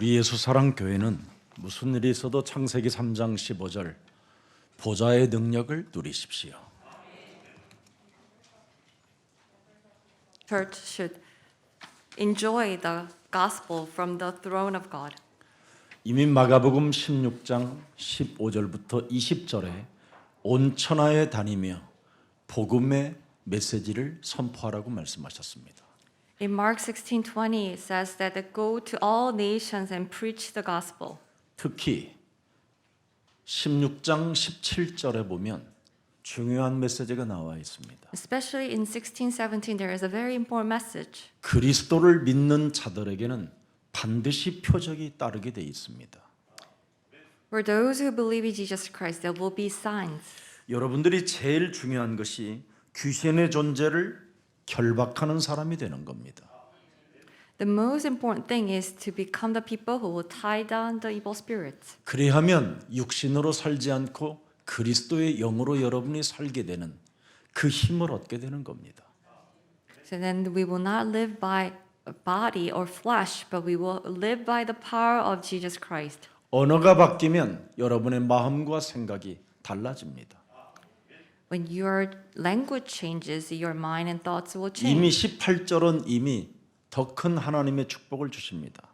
우리 예수 사랑 교회는 무슨 일이 있어도 창세기 3장 15절 보좌의 능력을 누리십시오. Church should enjoy the gospel from the throne of God. 이미 마가복음 16장 15절부터 20절에 온 천하에 다니며 복음의 메시지를 선포하라고 말씀하셨습니다. In Mark 16:20 it says that they go to all nations and preach the gospel. 특히 16장 17절에 보면 중요한 메시지가 나와 있습니다. Especially in 16:17 there is a very important message. 그리스도를 믿는 자들에게는 반드시 표적이 따르게 돼 있습니다. For those who believe in Jesus Christ there will be signs. 여러분들이 제일 중요한 것이 귀신의 존재를 결박하는 사람이 되는 겁니다. The most important thing is to become the people who will tie down the evil spirits. 그리하면 육신으로 살지 않고 그리스도의 영으로 여러분이 살게 되는 그 힘을 얻게 되는 겁니다. So then we will not live by body or flesh, but we will live by the power of Jesus Christ. 언어가 바뀌면 여러분의 마음과 생각이 달라집니다. When your language changes, your mind and thoughts will 이미 change. 18절은 이미 더 큰 하나님의 축복을 주십니다.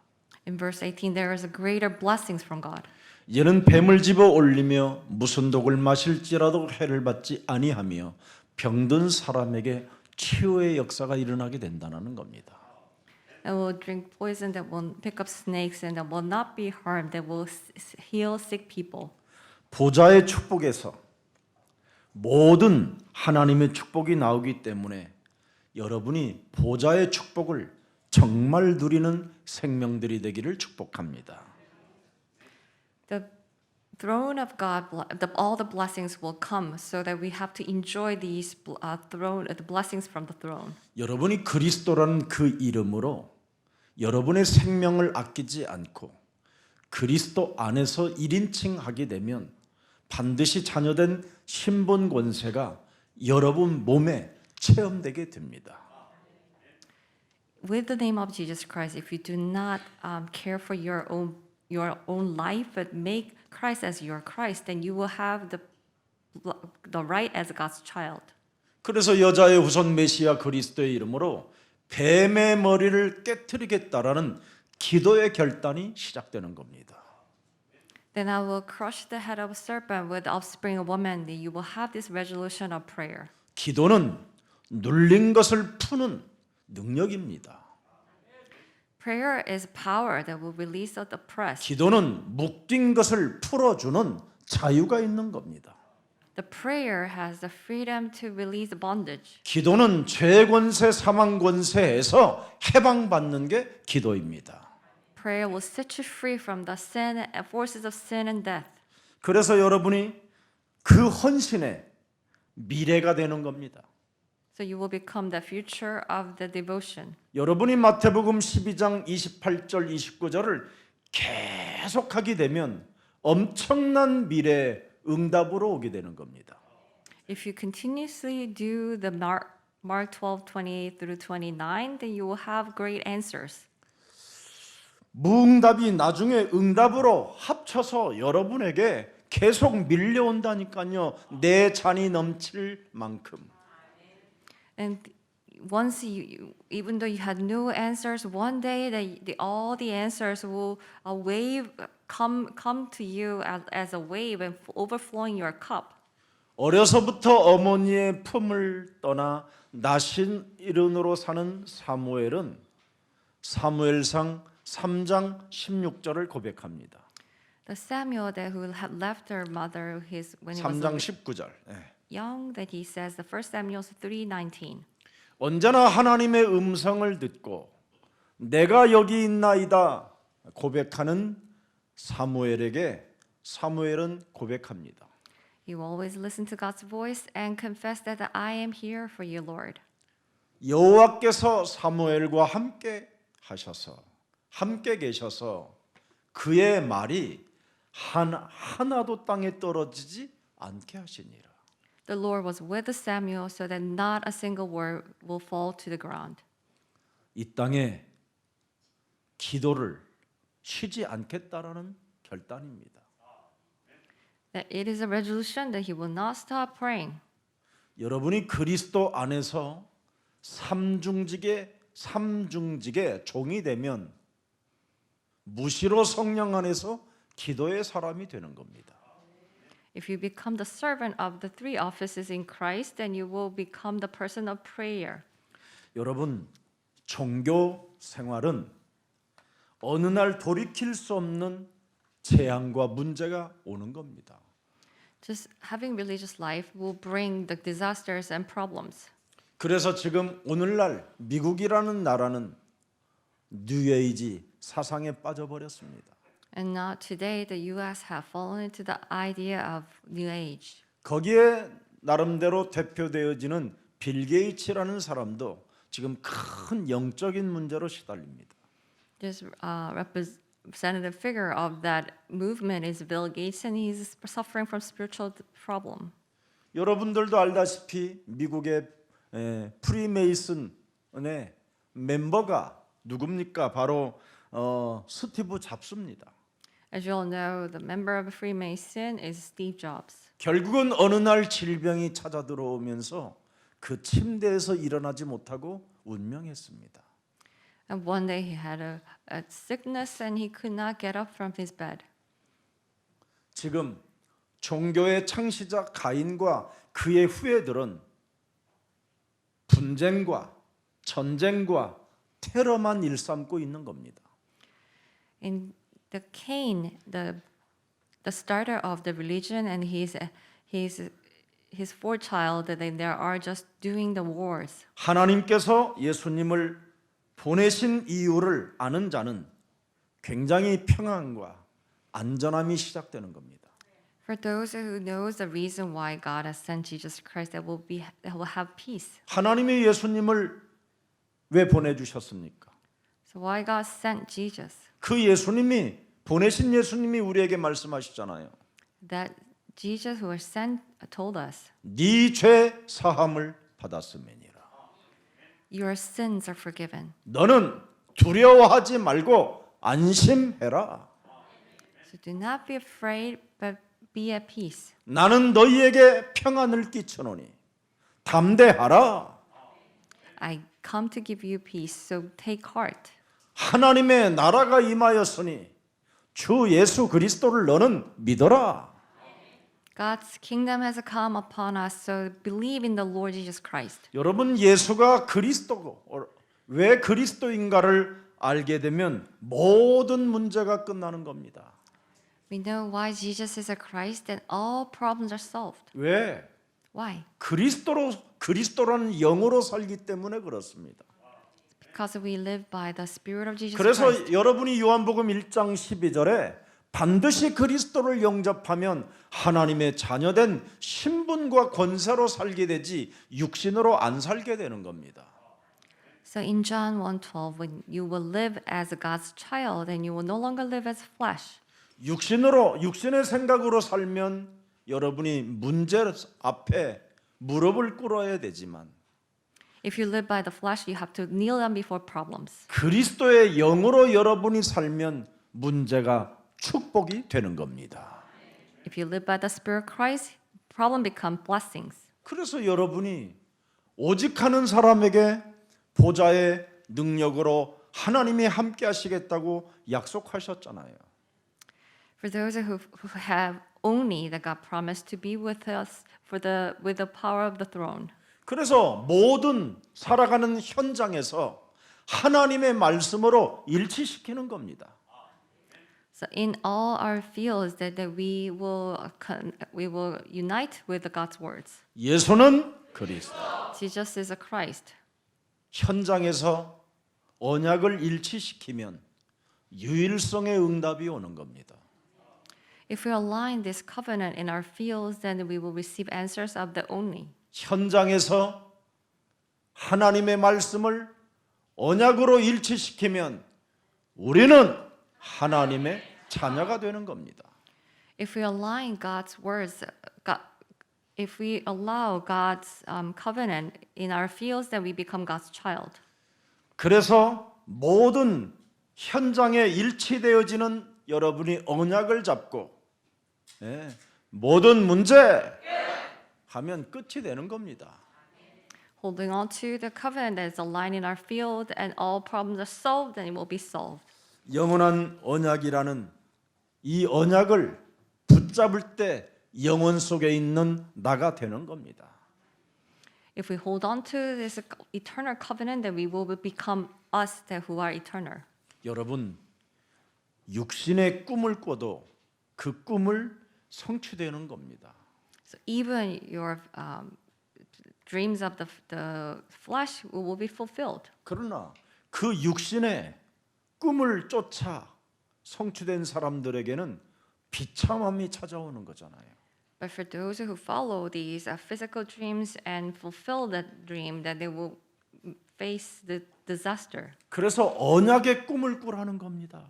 In verse 18, there is a greater blessings from God. 이는 뱀을 집어 올리며 무슨 독을 마실지라도 해를 받지 아니하며 병든 사람에게 치유의 역사가 일어나게 된다는 겁니다. They will drink poison that will pick up snakes and that will not be harmed, that will heal sick people. 보좌의 축복에서 모든 하나님의 축복이 나오기 때문에 여러분이 보좌의 축복을 정말 누리는 생명들이 되기를 축복합니다. The throne of God, all the blessings will come, so that we have to enjoy these the blessings from the throne. 여러분이 그리스도라는 그 이름으로 여러분의 생명을 아끼지 않고 그리스도 안에서 1인칭 하게 되면 반드시 자녀된 신분 권세가 여러분 몸에 체험되게 됩니다. With the name of Jesus Christ, if you do not care for your own life, but make Christ as your Christ, then you will have the right as God's child. 그래서 여자의 후손 메시아 그리스도의 이름으로 뱀의 머리를 깨트리겠다라는 기도의 결단이 시작되는 겁니다. Then I will crush the head of a serpent with the offspring of woman. Then you will have this resolution of prayer. 기도는 눌린 것을 푸는 능력입니다. Prayer is power that will release the oppressed. 기도는 묶인 것을 풀어주는 자유가 있는 겁니다. The prayer has the freedom to release the bondage. 기도는 죄 권세, 사망 권세에서 해방받는 게 기도입니다. Prayer will set you free from the sin and forces of sin and death. 그래서 여러분이 그 헌신의 미래가 되는 겁니다. So you will become the future of the devotion. 여러분이 마태복음 12장 28절 29절을 계속하게 되면 엄청난 미래의 응답으로 오게 되는 겁니다. If you continuously do the Mark 12:28 through 29, then you will have great answers. 무응답이 나중에 응답으로 합쳐서 여러분에게 계속 밀려온다니까요. 내 잔이 넘칠 만큼. And once even though you had no answers, one day all the answers will a wave come to you as a wave and overflowing your cup. 어려서부터 어머니의 품을 떠나 나신 이른으로 사는 사무엘은 사무엘상 3장 16절을 고백합니다. The Samuel that who had left her mother when he 3장 was 19절. young, that he says the first Samuel 3:19. 언제나 하나님의 음성을 듣고 내가 여기 있나이다 고백하는 사무엘에게 사무엘은 고백합니다. You always listen to God's voice and confess that I am here for you, Lord. 여호와께서 사무엘과 함께 계셔서 그의 말이 하나도 땅에 떨어지지 않게 하시니라. The Lord was with Samuel so that not a single word will fall to the ground. 이 땅에 기도를 쉬지 않겠다라는 결단입니다. That it is a resolution that he will not stop praying. 여러분이 그리스도 안에서 삼중직의 종이 되면 무시로 성령 안에서 기도의 사람이 되는 겁니다. If you become the servant of the three offices in Christ, then you will become the person of prayer. 여러분, 종교 생활은 어느 날 돌이킬 수 없는 재앙과 문제가 오는 겁니다. Just having religious life will bring the disasters and problems. 그래서 지금 오늘날 미국이라는 나라는 뉴에이지 사상에 빠져버렸습니다. And now today the US have fallen into the idea of New Age. 거기에 나름대로 대표되어지는 빌 게이츠라는 사람도 지금 큰 영적인 문제로 시달립니다. This representative figure of that movement is Bill Gates, and he's suffering from spiritual problem. 여러분들도 알다시피 미국의 프리메이슨의 멤버가 누굽니까? 바로 스티브 잡스입니다. As you all know, the member of Freemason is Steve Jobs. 결국은 어느 날 질병이 찾아 들어오면서 그 침대에서 일어나지 못하고 운명했습니다. And one day he had a sickness and he could not get up from his bed. 지금 종교의 창시자 가인과 그의 후예들은 분쟁과 전쟁과 테러만 일삼고 있는 겁니다. In the Cain, the starter of the religion, and his fourth child, they are just doing the wars. 하나님께서 예수님을 보내신 이유를 아는 자는 굉장히 평안과 안전함이 시작되는 겁니다. For those who knows the reason why God has sent Jesus Christ, they will have peace. 하나님이 예수님을 왜 보내주셨습니까? So why God sent Jesus? 그 예수님이 보내신 예수님이 우리에게 말씀하시잖아요. That Jesus who was sent told us, 네 죄 사함을 받았음이니라. your sins are forgiven. 너는 두려워하지 말고 안심해라. So do not be afraid, but be at peace. 나는 너희에게 평안을 끼쳐노니 담대하라. I come to give you peace, so take heart. 하나님의 나라가 임하였으니 주 예수 그리스도를 너는 믿어라. God's kingdom has come upon us, so believe in the Lord Jesus Christ. 여러분, 예수가 그리스도고 왜 그리스도인가를 알게 되면 모든 문제가 끝나는 겁니다. We know why Jesus is a Christ, and all problems are solved. 왜? Why? 그리스도라는 영으로 살기 때문에 그렇습니다. Because we live by the Spirit of Jesus 그래서 Christ. 여러분이 요한복음 1장 12절에 반드시 그리스도를 영접하면 하나님의 자녀된 신분과 권세로 살게 되지 육신으로 안 살게 되는 겁니다. So in John 1:12, when you will live as God's child, and you will no longer live as flesh. 육신의 생각으로 살면 여러분이 문제 앞에 무릎을 꿇어야 되지만 If you live by the flesh, you have to kneel down before problems. 그리스도의 영으로 여러분이 살면 문제가 축복이 되는 겁니다. If you live by the Spirit of Christ, problem become blessings. 그래서 여러분이 오직 하는 사람에게 보좌의 능력으로 하나님이 함께 하시겠다고 약속하셨잖아요. For those who have only that God promised to be with us with the power of the throne. 그래서 모든 살아가는 현장에서 하나님의 말씀으로 일치시키는 겁니다. So in all our fields that we will unite with God's words. 예수는 그리스도. Jesus is a Christ. 현장에서 언약을 일치시키면 유일성의 응답이 오는 겁니다. If we align this covenant in our fields, then we will receive answers of the only. 현장에서 하나님의 말씀을 언약으로 일치시키면 우리는 하나님의 자녀가 되는 겁니다. If we align God's words, if we allow God's covenant in our fields, then we become God's child. 그래서 모든 현장에 일치되어지는 여러분이 언약을 잡고 모든 문제 하면 끝이 되는 겁니다. Holding on to the covenant that is aligned in our field, and all problems are solved, and it will be solved. 영원한 언약이라는 이 언약을 붙잡을 때 영혼 속에 있는 나가 되는 겁니다. If we hold on to this eternal covenant, then we will become us that who are eternal. 여러분 육신의 꿈을 꿔도 그 꿈을 성취되는 겁니다. So even your dreams of the flesh will be fulfilled. 그러나 그 육신의 꿈을 쫓아 성취된 사람들에게는 비참함이 찾아오는 거잖아요. But for those who follow these physical dreams and fulfill that dream, that they will face the disaster. 그래서 언약의 꿈을 꾸라는 겁니다.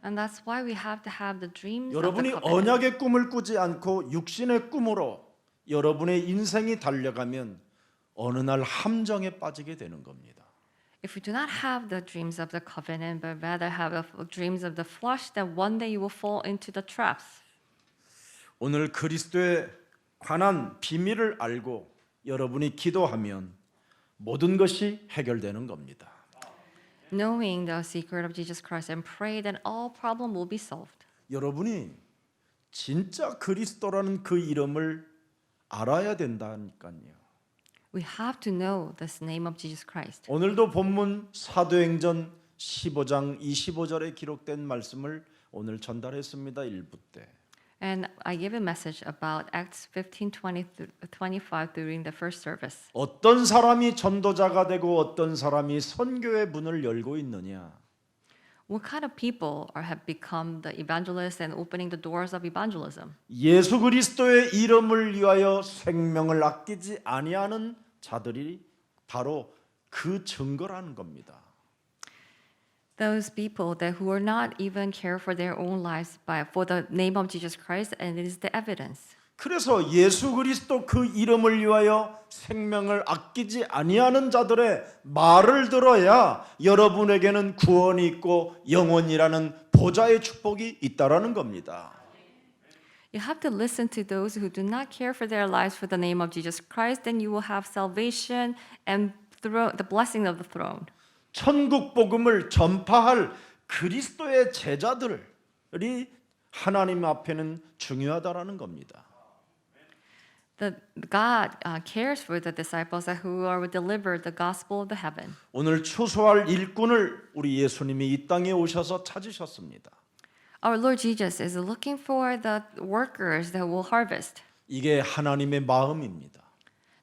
And that's why we have to have the dreams of the 여러분이 covenant. 언약의 꿈을 꾸지 않고 육신의 꿈으로 여러분의 인생이 달려가면 어느 날 함정에 빠지게 되는 겁니다. If we do not have the dreams of the covenant, but rather have the dreams of the flesh, then one day you will fall into the traps. 오늘 그리스도에 관한 비밀을 알고 여러분이 기도하면 모든 것이 해결되는 겁니다. Knowing the secret of Jesus Christ and pray, then all problem will be solved. 여러분이 진짜 그리스도라는 그 이름을 알아야 된다니까요. We have to know this name of Jesus Christ. 오늘도 본문 사도행전 15장 25절에 기록된 말씀을 오늘 전달했습니다. 1부 때. And I gave a message about Acts 15:25 during the first service. 어떤 사람이 전도자가 되고 어떤 사람이 선교의 문을 열고 있느냐? What kind of people have become the evangelists and opening the doors of evangelism? 예수 그리스도의 이름을 위하여 생명을 아끼지 아니하는 자들이 바로 그 증거라는 겁니다. Those people that who are not even care for their own lives but for the name of Jesus Christ, and it is the evidence. 그래서 예수 그리스도 그 이름을 위하여 생명을 아끼지 아니하는 자들의 말을 들어야 여러분에게는 구원이 있고 영원이라는 보좌의 축복이 있다라는 겁니다. You have to listen to those who do not care for their lives for the name of Jesus Christ, then you will have salvation and the blessing of the throne. 천국 복음을 전파할 그리스도의 제자들이 하나님 앞에는 중요하다라는 겁니다. God cares for the disciples who are delivered the gospel of the heaven. 오늘 추수할 일꾼을 우리 예수님이 이 땅에 오셔서 찾으셨습니다. Our Lord Jesus is looking for the workers that will harvest. 이게 하나님의 마음입니다.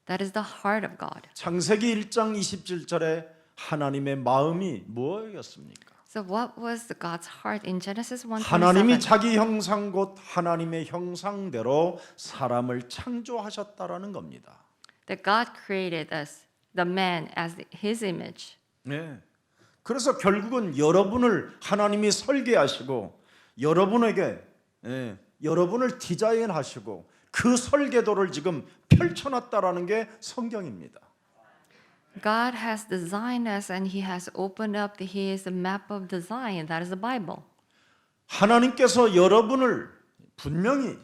That is the heart of God. 창세기 1장 27절에 하나님의 마음이 무엇이었습니까? So what was God's heart in Genesis 1:27? 하나님이 자기 형상 곧 하나님의 형상대로 사람을 창조하셨다라는 겁니다. That God created us, the man, as His image. 네. 그래서 결국은 여러분을 하나님이 설계하시고 여러분에게 여러분을 디자인하시고 그 설계도를 지금 펼쳐놨다라는 게 성경입니다. God has designed us and He has opened up His map of design. That is the Bible. 하나님께서 여러분을 분명히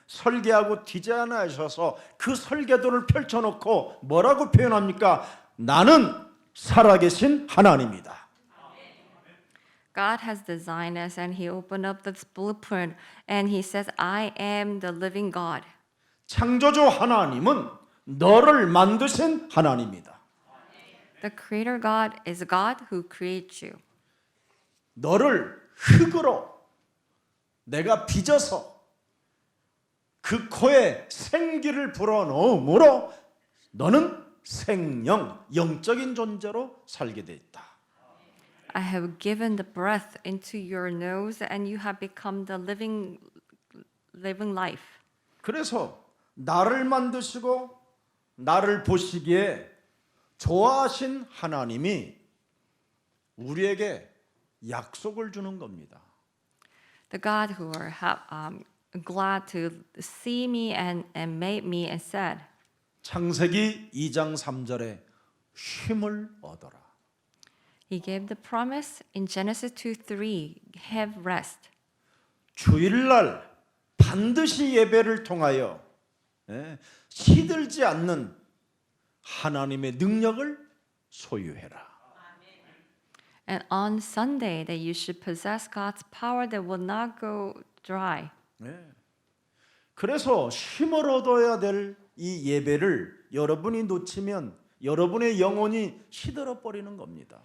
설계하고 디자인하셔서 그 설계도를 펼쳐놓고 뭐라고 표현합니까? 나는 살아계신 하나님이다. God has designed us and He opened up this blueprint and He says, I am the living God. 창조주 하나님은 너를 만드신 하나님이다. The creator God is God who creates you. 너를 흙으로 내가 빚어서 그 코에 생기를 불어넣음으로 너는 생명, 영적인 존재로 살게 돼 있다. I have given the breath into your nose and you have become the living life. 그래서 나를 만드시고 나를 보시기에 좋아하신 하나님이 우리에게 약속을 주는 겁니다. The God who are glad to see me and made me and said, 창세기 2장 3절에 쉼을 얻어라. He gave the promise in Genesis 2:3, have rest. 주일날 반드시 예배를 통하여 시들지 않는 하나님의 능력을 소유해라. And on Sunday that you should possess God's power that will not go dry. 그래서 힘을 얻어야 될 이 예배를 여러분이 놓치면 여러분의 영혼이 시들어 버리는 겁니다.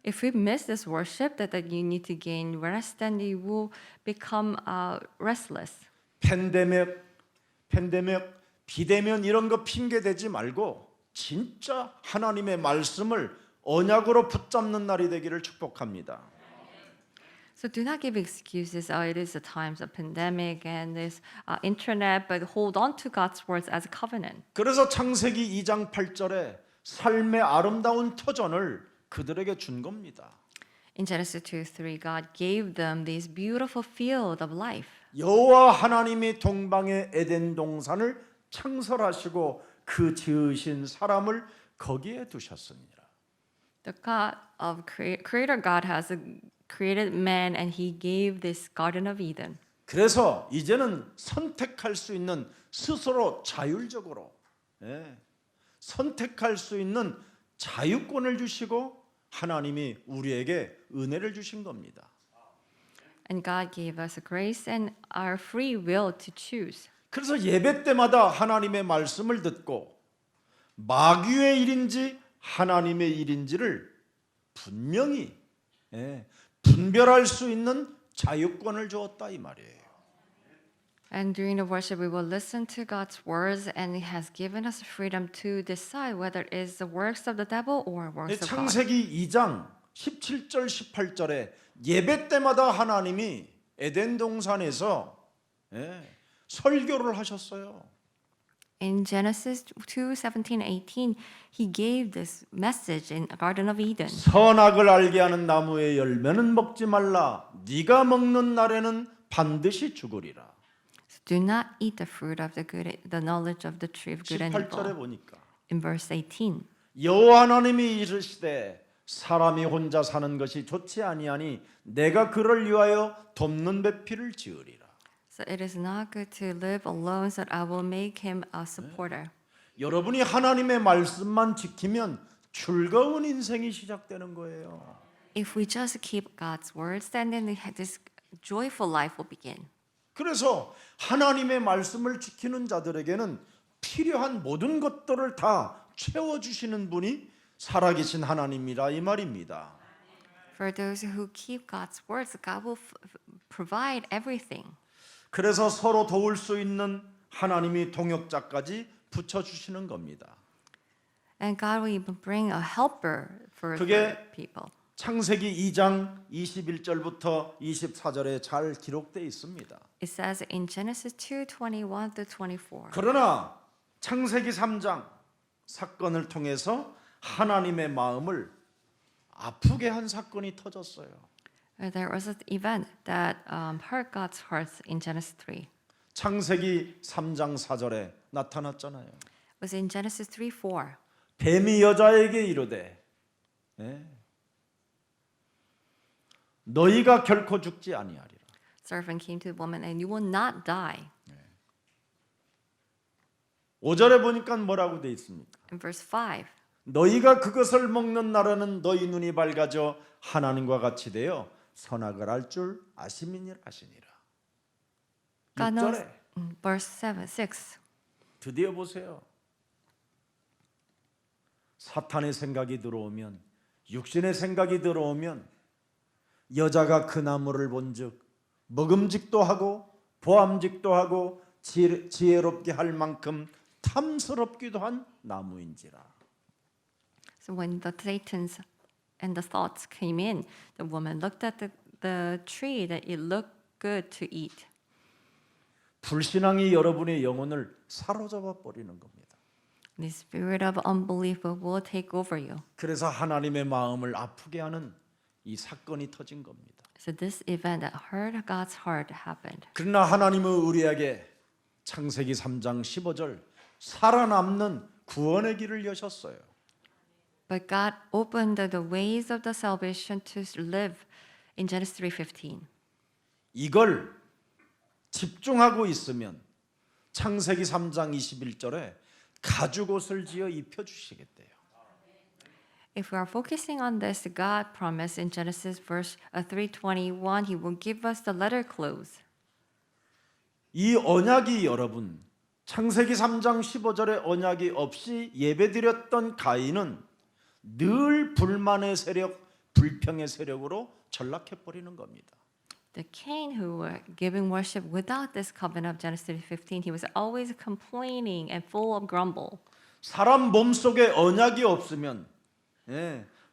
If we miss this worship that you need to gain rest, then you will become restless. 팬데믹, 비대면 이런 거 핑계 대지 말고 진짜 하나님의 말씀을 언약으로 붙잡는 날이 되기를 축복합니다. So do not give excuses. Oh, it is the times of pandemic and this internet, but hold on to God's words as a covenant. 그래서 창세기 2장 8절에 삶의 아름다운 터전을 그들에게 준 겁니다. In Genesis 2:3, God gave them this beautiful field of life. 여호와 하나님이 동방의 에덴 동산을 창설하시고 그 지으신 사람을 거기에 두셨으니라. The God of Creator God has created man, and He gave this Garden of Eden. 그래서 이제는 선택할 수 있는 스스로 자율적으로 선택할 수 있는 자유권을 주시고 하나님이 우리에게 은혜를 주신 겁니다. And God gave us grace and our free will to choose. 그래서 예배 때마다 하나님의 말씀을 듣고 마귀의 일인지 하나님의 일인지를 분명히 분별할 수 있는 자유권을 주었다 이 말이에요. And during the worship, we will listen to God's words, and He has given us freedom to decide whether it is the works of the devil or works of God. 창세기 2장 17절 18절에 예배 때마다 하나님이 에덴 동산에서 설교를 하셨어요. In Genesis 2:17, 18, He gave this message in the Garden of Eden. 선악을 알게 하는 나무의 열매는 먹지 말라. 네가 먹는 날에는 반드시 죽으리라. So do not eat the fruit of the knowledge of the tree of good and 18절에 evil. 보니까 In verse 18. 여호와 하나님이 이르시되 사람이 혼자 사는 것이 좋지 아니하니 내가 그를 위하여 돕는 배필을 지으리라. So it is not good to live alone, so that I will make him a supporter. 여러분이 하나님의 말씀만 지키면 즐거운 인생이 시작되는 거예요. If we just keep God's words, then this joyful life will begin. 그래서 하나님의 말씀을 지키는 자들에게는 필요한 모든 것들을 다 채워주시는 분이 살아계신 하나님이라 이 말입니다. For those who keep God's words, God will provide everything. 그래서 서로 도울 수 있는 하나님이 동역자까지 붙여주시는 겁니다. And God will even bring a helper for 그게 people. 창세기 2장 21절부터 24절에 잘 기록되어 있습니다. It says in Genesis 2:21 to 24. 그러나 창세기 3장 사건을 통해서 하나님의 마음을 아프게 한 사건이 터졌어요. There was an event that hurt God's heart in Genesis 3. 창세기 3장 4절에 나타났잖아요. It was in Genesis 3:4. 뱀이 여자에게 이르되 너희가 결코 죽지 아니하리라. Serpent came to the woman, and you will not die. 5절에 보니까 뭐라고 돼 있습니까? In verse 5. 너희가 그것을 먹는 날에는 너희 눈이 밝아져 하나님과 같이 되어 선악을 알 줄 아심이니라 하시니라. God knows. 6절에 Verse 6. 드디어 보세요. 사탄의 생각이 들어오면 육신의 생각이 들어오면 여자가 그 나무를 본즉 먹음직도 하고 보암직도 하고 지혜롭게 할 만큼 탐스럽기도 한 나무인지라. So when the Satan's and the thoughts came in, the woman looked at the tree that it looked good to eat. 불신앙이 여러분의 영혼을 사로잡아 버리는 겁니다. The spirit of unbelief will take over you. 그래서 하나님의 마음을 아프게 하는 이 사건이 터진 겁니다. So this event that hurt God's heart happened. 그러나 하나님은 우리에게 창세기 3장 15절 살아남는 구원의 길을 여셨어요. But God opened the ways of the salvation to live in Genesis 3:15. 이걸 집중하고 있으면 창세기 3장 21절에 가죽옷을 지어 입혀 주시겠대요. If we are focusing on this, God promised in Genesis 3:21, He will give us the leather clothes. 이 언약이 여러분 창세기 3장 15절에 언약이 없이 예배드렸던 가인은 늘 불만의 세력, 불평의 세력으로 전락해 버리는 겁니다. The Cain who were giving worship without this covenant of Genesis 3:15, he was always complaining and full of grumble. 사람 몸속에 언약이 없으면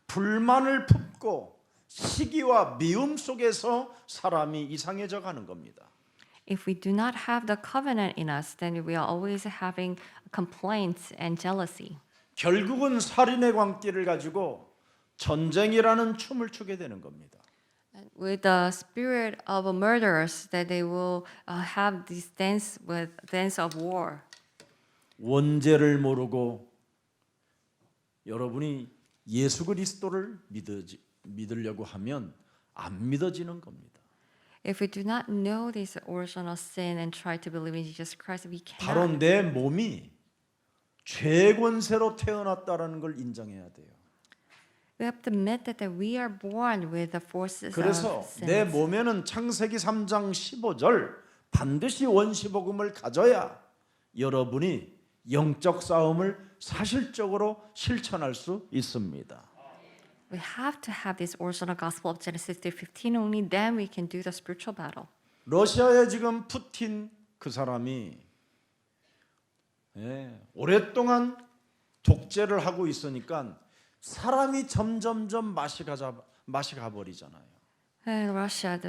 불만을 품고 시기와 미움 속에서 사람이 이상해져 가는 겁니다. If we do not have the covenant in us, then we are always having complaints and jealousy. 결국은 살인의 광기를 가지고 전쟁이라는 춤을 추게 되는 겁니다. With the spirit of murderers, that they will have this dance of war. 원죄를 모르고 여러분이 예수 그리스도를 믿으려고 하면 안 믿어지는 겁니다. If we do not know this original sin and try to believe in Jesus Christ, we 바로 cannot. 내 몸이 죄 권세로 태어났다라는 걸 인정해야 돼요. We have to admit that we are born with the forces 그래서 of 내 sin. 몸에는 창세기 3장 15절 반드시 원시복음을 가져야 여러분이 영적 싸움을 사실적으로 실천할 수 있습니다. We have to have this original gospel of Genesis 3:15. Only then we can do the spiritual battle. 러시아의 지금 푸틴 그 사람이 오랫동안 독재를 하고 있으니까 사람이 점점점 맛이 가버리잖아요. In Russia,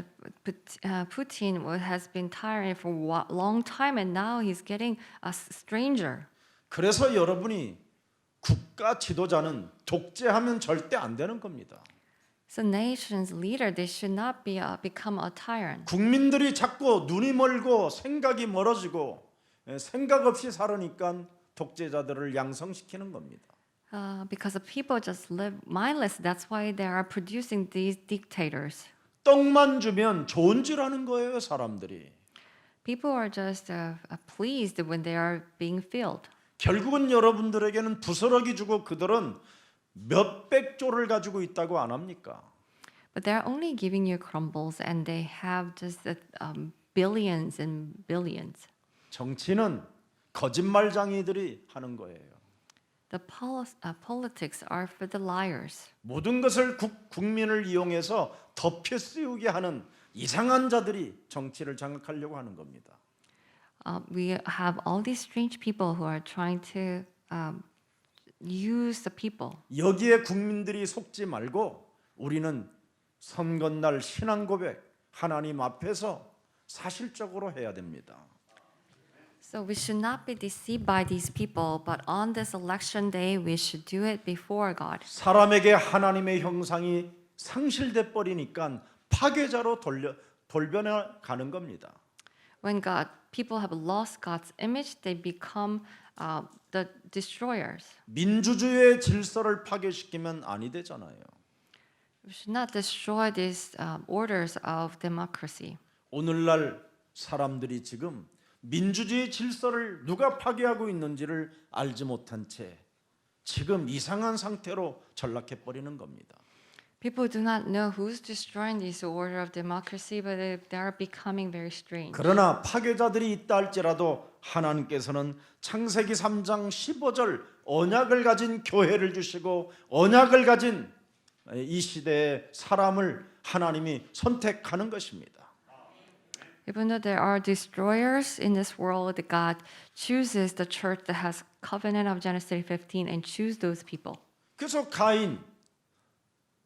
Putin has been tyrant for a long time, and now he's getting a stranger. 그래서 여러분이 국가 지도자는 독재하면 절대 안 되는 겁니다. So nation's leader, they should not become a tyrant. 국민들이 자꾸 눈이 멀고 생각이 멀어지고 생각 없이 살으니까 독재자들을 양성시키는 겁니다. Because the people just live mindless. That's why they are producing these dictators. 떡만 주면 좋은 줄 아는 거예요, 사람들이. People are just pleased when they are being filled. 결국은 여러분들에게는 부스러기 주고 그들은 몇백 조를 가지고 있다고 안 합니까? But they're only giving you crumbles, and they have just billions and billions. 정치는 거짓말쟁이들이 하는 거예요. The politics are for the liars. 모든 것을 국민을 이용해서 덮여 씌우게 하는 이상한 자들이 정치를 장악하려고 하는 겁니다. We have all these strange people who are trying to use the people. 여기에 국민들이 속지 말고 우리는 선거날 신앙 고백 하나님 앞에서 사실적으로 해야 됩니다. So we should not be deceived by these people, but on this election day, we should do it before God. 사람에게 하나님의 형상이 상실돼 버리니까 파괴자로 돌변해 가는 겁니다. When people have lost God's image, they become the destroyers. 민주주의의 질서를 파괴시키면 아니 되잖아요. We should not destroy these orders of democracy. 오늘날 사람들이 지금 민주주의 질서를 누가 파괴하고 있는지를 알지 못한 채 지금 이상한 상태로 전락해 버리는 겁니다. People do not know who's destroying this order of democracy, but they are becoming very strange. 그러나 파괴자들이 있다 할지라도 하나님께서는 창세기 3장 15절 언약을 가진 교회를 주시고 언약을 가진 이 시대의 사람을 하나님이 선택하는 것입니다. Even though there are destroyers in this world, God chooses the church that has covenant of Genesis 3:15 and choose those people. 그래서 가인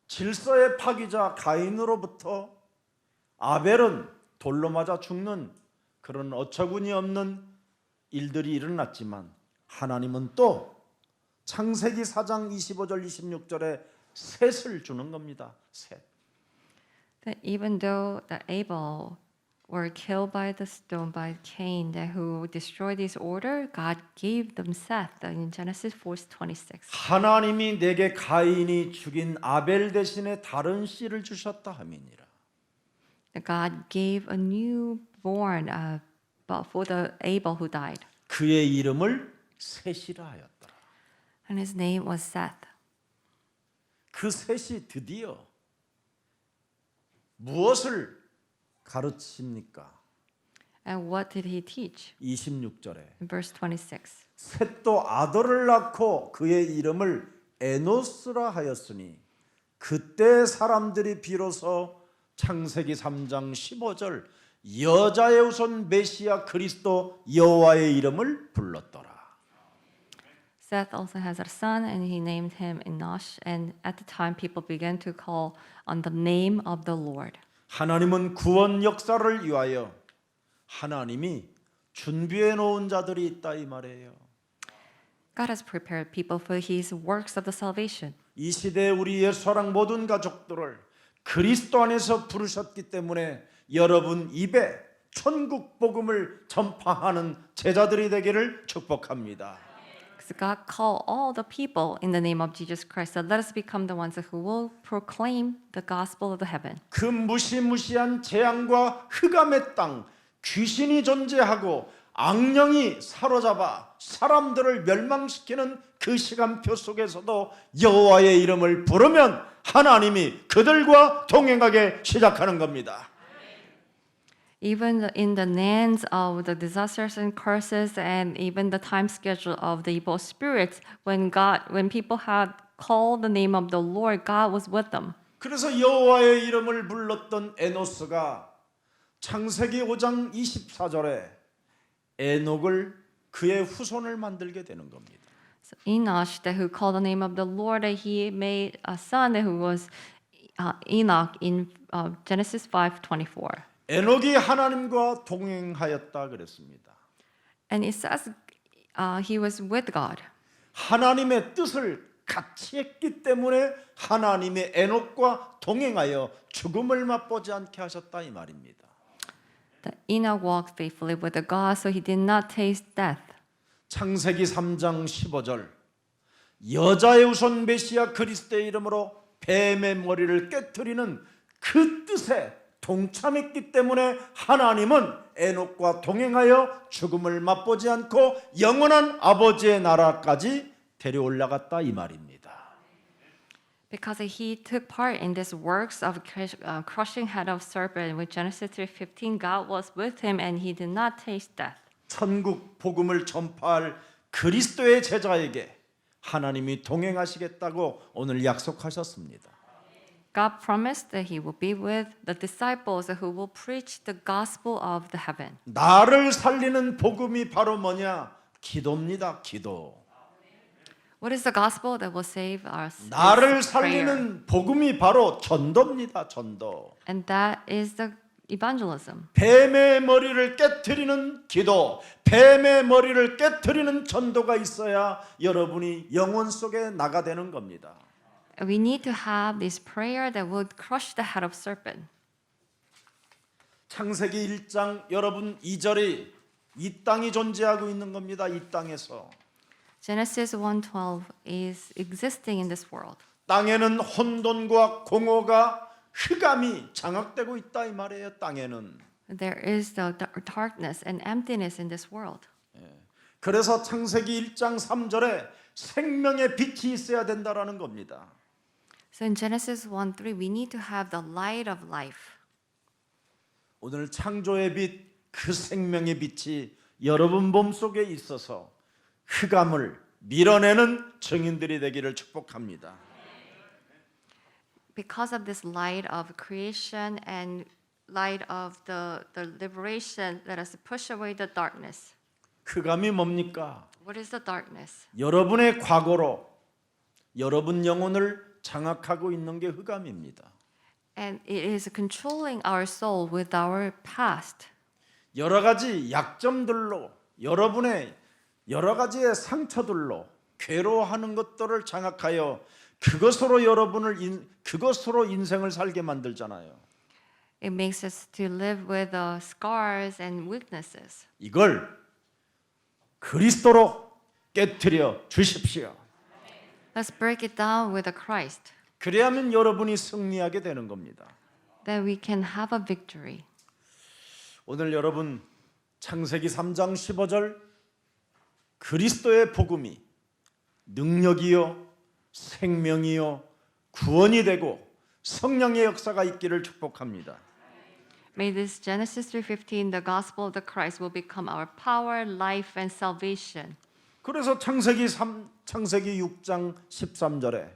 질서의 파기자 가인으로부터 아벨은 돌로 맞아 죽는 그런 어처구니 없는 일들이 일어났지만 하나님은 또 창세기 4장 25절 26절에 셋을 주는 겁니다. 셋. That even though that Abel were killed by the stone by Cain, that who destroyed this order, God gave them Seth in Genesis 4:26. 하나님이 내게 가인이 죽인 아벨 대신에 다른 씨를 주셨다 함이니라. That God gave a newborn for the Abel who died, 그의 이름을 셋이라 하였더라. and his name was Seth. 그 셋이 드디어 무엇을 가르칩니까? And what did he teach? 26절에 In verse 26. 셋도 아들을 낳고 그의 이름을 에노스라 하였으니 그때 사람들이 비로소 창세기 3장 15절 여자의 우선 메시아 그리스도 여호와의 이름을 불렀더라. Seth also has a son, and he named him Enosh. And at the time, people began to call on the name of the Lord. 하나님은 구원 역사를 위하여 하나님이 준비해 놓은 자들이 있다 이 말이에요. God has prepared people for his works of the salvation. 이 시대에 우리 예수사랑 모든 가족들을 그리스도 안에서 부르셨기 때문에 여러분 입에 천국 복음을 전파하는 제자들이 되기를 축복합니다. Because God called all the people in the name of Jesus Christ. So let us become the ones who will proclaim the gospel of the heaven. 그 무시무시한 재앙과 흑암의 땅, 귀신이 존재하고 악령이 사로잡아 사람들을 멸망시키는 그 시간표 속에서도 여호와의 이름을 부르면 하나님이 그들과 동행하게 시작하는 겁니다. Even in the lands of the disasters and curses, and even the time schedule of the evil spirits, when people had called the name of the Lord, God was with them. 그래서 여호와의 이름을 불렀던 에노스가 창세기 5장 24절에 에녹을 그의 후손을 만들게 되는 겁니다. So Enosh, that who called the name of the Lord, that he made a son who was Enoch in Genesis 5:24. 에녹이 하나님과 동행하였다 그랬습니다. And it says he was with God. 하나님의 뜻을 같이 했기 때문에 하나님의 에녹과 동행하여 죽음을 맛보지 않게 하셨다 이 말입니다. That Enoch walked faithfully with the God, so he did not taste death. 창세기 3장 15절 여자의 우선 메시아 그리스도의 이름으로 뱀의 머리를 깨트리는 그 뜻에 동참했기 때문에 하나님은 에녹과 동행하여 죽음을 맛보지 않고 영원한 아버지의 나라까지 데려올라갔다 이 말입니다. Because he took part in these works of crushing head of serpent with Genesis 3:15, God was with him and he did not taste death. 천국 복음을 전파할 그리스도의 제자에게 하나님이 동행하시겠다고 오늘 약속하셨습니다. God promised that he will be with the disciples who will preach the gospel of the heaven. 나를 살리는 복음이 바로 뭐냐? 기도입니다. 기도. What is the gospel that will save us? 나를 It's prayer. 살리는 복음이 바로 전도입니다. 전도. And that is the evangelism. 뱀의 머리를 깨트리는 기도, 뱀의 머리를 깨트리는 전도가 있어야 여러분이 영혼 속에 나가되는 겁니다. We need to have this prayer that will crush the head of serpent. 창세기 1장 여러분 2절이 이 땅이 존재하고 있는 겁니다. 이 땅에서. Genesis 1:12 is existing in this world. 땅에는 혼돈과 공허가 흑암이 장악되고 있다 이 말이에요. 땅에는. There is the darkness and emptiness in this world. 그래서 창세기 1장 3절에 생명의 빛이 있어야 된다라는 겁니다. So in Genesis 1:3, we need to have the light of life. 오늘 창조의 빛, 그 생명의 빛이 여러분 몸속에 있어서 흑암을 밀어내는 증인들이 되기를 축복합니다. Because of this light of creation and light of the liberation, let us push away the darkness. 흑암이 뭡니까? What is the darkness? 여러분의 과거로 여러분 영혼을 장악하고 있는 게 흑암입니다. And it is controlling our soul with our past. 여러 가지 약점들로 여러분의 여러 가지의 상처들로 괴로워하는 것들을 장악하여 그것으로 여러분을 그것으로 인생을 살게 만들잖아요. It makes us to live with scars and weaknesses. 이걸 그리스도로 깨트려 주십시오. Let's break it down with a Christ. 그래야만 여러분이 승리하게 되는 겁니다. Then we can have a victory. 오늘 여러분 창세기 3장 15절 그리스도의 복음이 능력이요 생명이요 구원이 되고 성령의 역사가 있기를 축복합니다. May this Genesis 3:15, the gospel of the Christ, will become our power, life, and salvation. 그래서 창세기 6장 13절에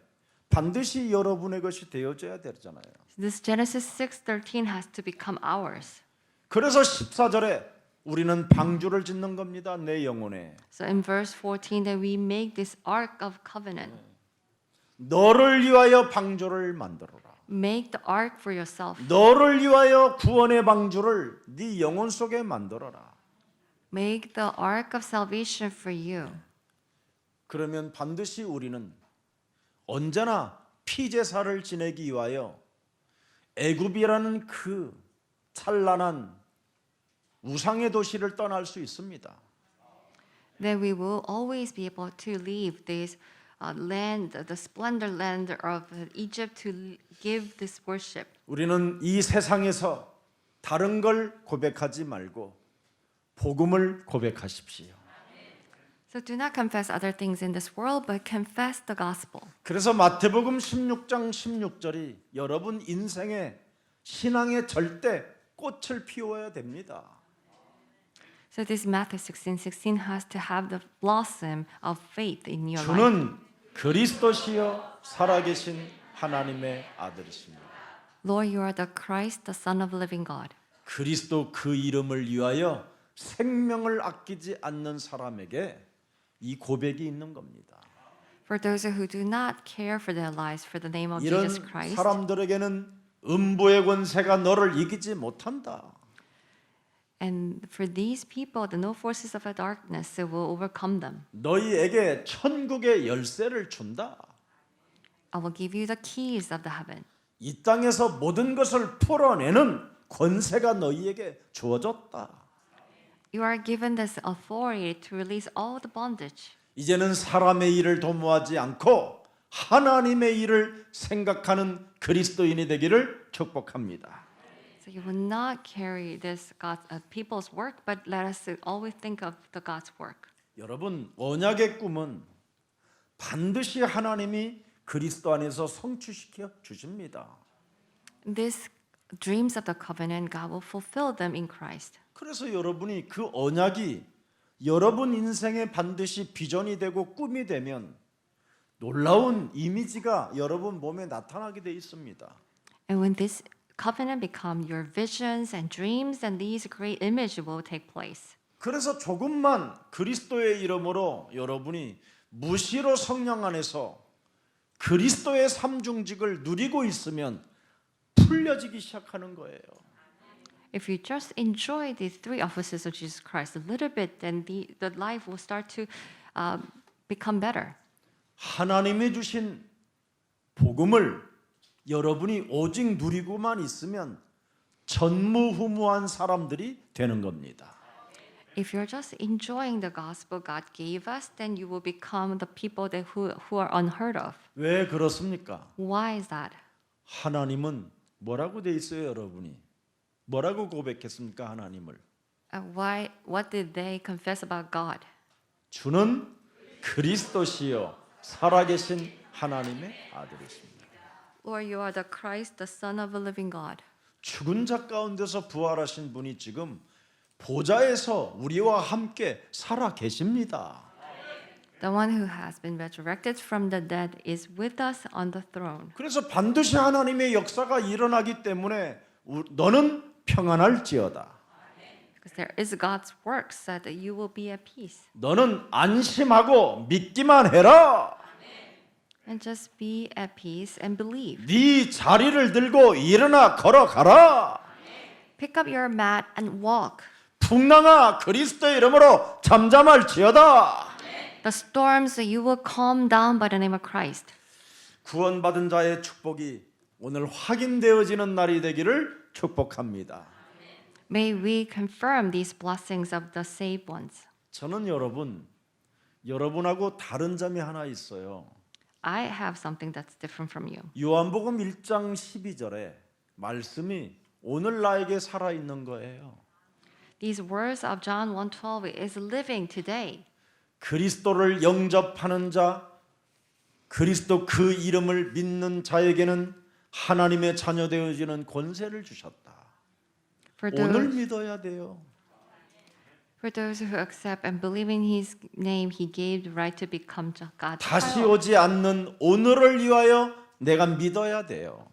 반드시 여러분의 것이 되어져야 되잖아요. This Genesis 6:13 has to become ours. 그래서 14절에 우리는 방주를 짓는 겁니다. 내 영혼에. So in verse 14 that we make this ark of covenant. 너를 위하여 방주를 만들어라. Make the ark for yourself. 너를 위하여 구원의 방주를 네 영혼 속에 만들어라. Make the ark of salvation for you. 그러면 반드시 우리는 언제나 피제사를 지내기 위하여 애굽이라는 그 찬란한 우상의 도시를 떠날 수 있습니다. Then we will always be able to leave this land, the splendor land of Egypt, to give this worship. 우리는 이 세상에서 다른 걸 고백하지 말고 복음을 고백하십시오. So do not confess other things in this world, but confess the gospel. 그래서 마태복음 16장 16절이 여러분 인생의 신앙의 절대 꽃을 피워야 됩니다. So this Matthew 16:16 has to have the blossom of faith in your life. 주는 그리스도시요 살아계신 하나님의 아들이십니다. Lord, you are the Christ, the Son of the living God. 그리스도 그 이름을 위하여 생명을 아끼지 않는 사람에게 이 고백이 있는 겁니다. For those who do not care for their lives for the name of 이런 Jesus Christ, 사람들에게는 음부의 권세가 너를 이기지 못한다. and for these people, the no forces of the darkness will overcome them. 너희에게 천국의 열쇠를 준다. I will give you the keys of the heaven. 이 땅에서 모든 것을 풀어내는 권세가 너희에게 주어졌다. You are given this authority to release all the bondage. 이제는 사람의 일을 도모하지 않고 하나님의 일을 생각하는 그리스도인이 되기를 축복합니다. So you will not carry this people's work, but let us always think of the God's work. 여러분, 언약의 꿈은 반드시 하나님이 그리스도 안에서 성취시켜 주십니다. These dreams of the covenant, God will fulfill them in Christ. 그래서 여러분이 그 언약이 여러분 인생에 반드시 비전이 되고 꿈이 되면 놀라운 이미지가 여러분 몸에 나타나게 돼 있습니다. And when this covenant become your visions and dreams, then these great images will take place. 그래서 조금만 그리스도의 이름으로 여러분이 무시로 성령 안에서 그리스도의 삼중직을 누리고 있으면 풀려지기 시작하는 거예요. If you just enjoy these three offices of Jesus Christ a little bit, then the life will start to become better. 하나님이 주신 복음을 여러분이 오직 누리고만 있으면 전무후무한 사람들이 되는 겁니다. If you're just enjoying the gospel God gave us, then you will become the people who are unheard of. 왜 그렇습니까? Why is that? 하나님은 뭐라고 돼 있어요, 여러분이? 뭐라고 고백했습니까, 하나님을? What did they confess about God? 주는 그리스도시요 살아계신 하나님의 아들이십니다. Lord, you are the Christ, the Son of the living God. 죽은 자 가운데서 부활하신 분이 지금 보좌에서 우리와 함께 살아 계십니다. The one who has been resurrected from the dead is with us on the throne. 그래서 반드시 하나님의 역사가 일어나기 때문에 너는 평안할지어다. Because there is God's work so that you will be at peace. 너는 안심하고 믿기만 해라. And just be at peace and believe. 네 자리를 들고 일어나 걸어가라. Pick up your mat and walk. 풍랑아 그리스도의 이름으로 잠잠할지어다. The storms you will calm down by the name of Christ. 구원받은 자의 축복이 오늘 확인되어지는 날이 되기를 축복합니다. May we confirm these blessings of the saved ones. 저는 여러분하고 다른 점이 하나 있어요. I have something that's different from you. 요한복음 1장 12절에 말씀이 오늘 나에게 살아있는 거예요. These words of John 1:12 is living today. 그리스도를 영접하는 자, 그리스도 그 이름을 믿는 자에게는 하나님의 자녀 되어지는 권세를 주셨다. For 오늘 those, 믿어야 돼요. for those who accept and believe in His name, He gave the right to become God's 다시 child. 오지 않는 오늘을 위하여 내가 믿어야 돼요.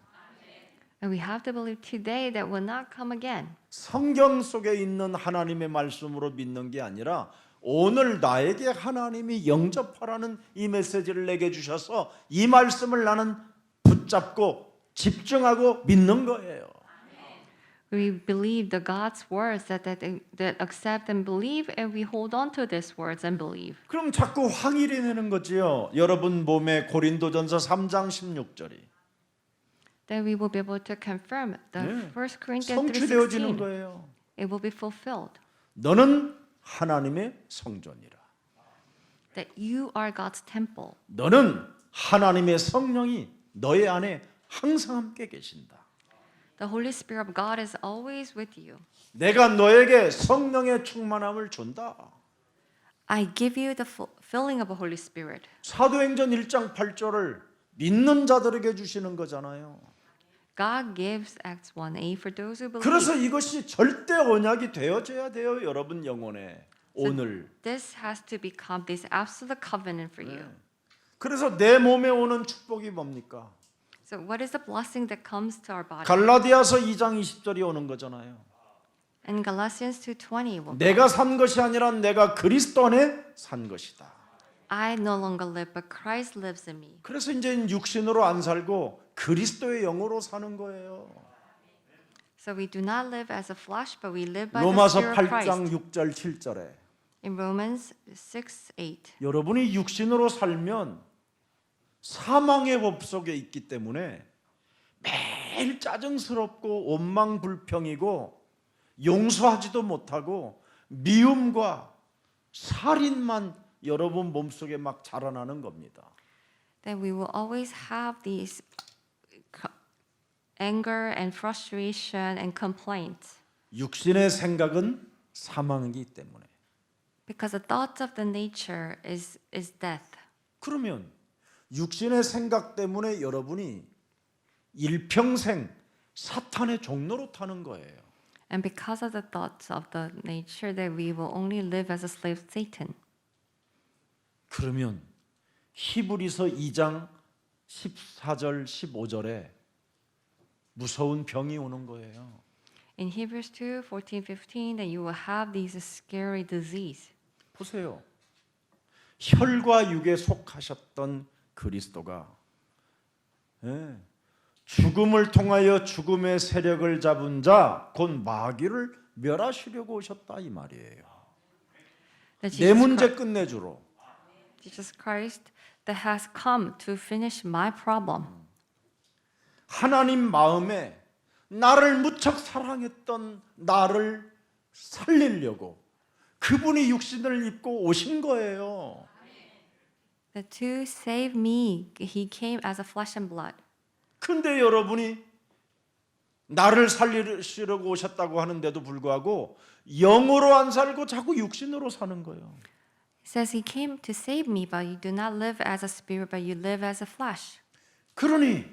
And we have to believe today that will not come again. 성경 속에 있는 하나님의 말씀으로 믿는 게 아니라 오늘 나에게 하나님이 영접하라는 이 메시지를 내게 주셔서 이 말씀을 나는 붙잡고 집중하고 믿는 거예요. We believe the God's words that accept and believe, and we hold on to these words and believe. 그럼 자꾸 확인이 되는 거지요. 여러분 몸에 고린도전서 3장 16절이 Then we will be able to confirm the 네. 1 Corinthians 성취되어지는 3:16. 거예요. It will be fulfilled. 너는 하나님의 성전이라. That you are God's temple. 너는 하나님의 성령이 너의 안에 항상 함께 계신다. The Holy Spirit of God is always with you. 내가 너에게 성령의 충만함을 준다. I give you the filling of the Holy Spirit. 사도행전 1장 8절을 믿는 자들에게 주시는 거잖아요. God gives Acts 1:8 for those who believe. 그래서 이것이 절대 언약이 되어져야 돼요, 여러분 영혼에. 오늘. This has to become this absolute covenant for you. 그래서 내 몸에 오는 축복이 뭡니까? So what is the blessing that comes to our body? 갈라디아서 2장 20절이 오는 거잖아요. In Galatians 2:20, will 내가 산 것이 아니라 내가 그리스도 안에 산 것이다. I no longer live, but Christ lives in me. 그래서 이제 육신으로 안 살고 그리스도의 영으로 사는 거예요. So we do not live as a flesh, but we live by the 로마서 Spirit of 8장 Christ. 6절 7절에 In Romans 6:8, 여러분이 육신으로 살면 사망의 법 속에 있기 때문에 매일 짜증스럽고 원망불평이고 용서하지도 못하고 미움과 살인만 여러분 몸속에 막 자라나는 겁니다. that we will always have these anger and frustration and complaints. 육신의 생각은 사망이기 때문에. Because the thoughts of the nature is death. 그러면 육신의 생각 때문에 여러분이 일평생 사탄의 종로로 타는 거예요. And because of the thoughts of the nature that we will only live as a slave to Satan. 그러면 히브리서 2장 14절 15절에 무서운 병이 오는 거예요. In Hebrews 2:14-15 that you will have these scary disease. 보세요. 혈과 육에 속하셨던 그리스도가 죽음을 통하여 죽음의 세력을 잡은 자 곧 마귀를 멸하시려고 오셨다 이 말이에요. That 내 문제 끝내주러. Jesus Christ that has come to finish my problem. 하나님 마음에 나를 무척 사랑했던 나를 살리려고 그분이 육신을 입고 오신 거예요. That to save me, he came as a flesh and blood. 근데 여러분이 나를 살리시려고 오셨다고 하는데도 불구하고 영으로 안 살고 자꾸 육신으로 사는 거예요. It says he came to save me, but you do not live as a spirit, but you live as a flesh. 그러니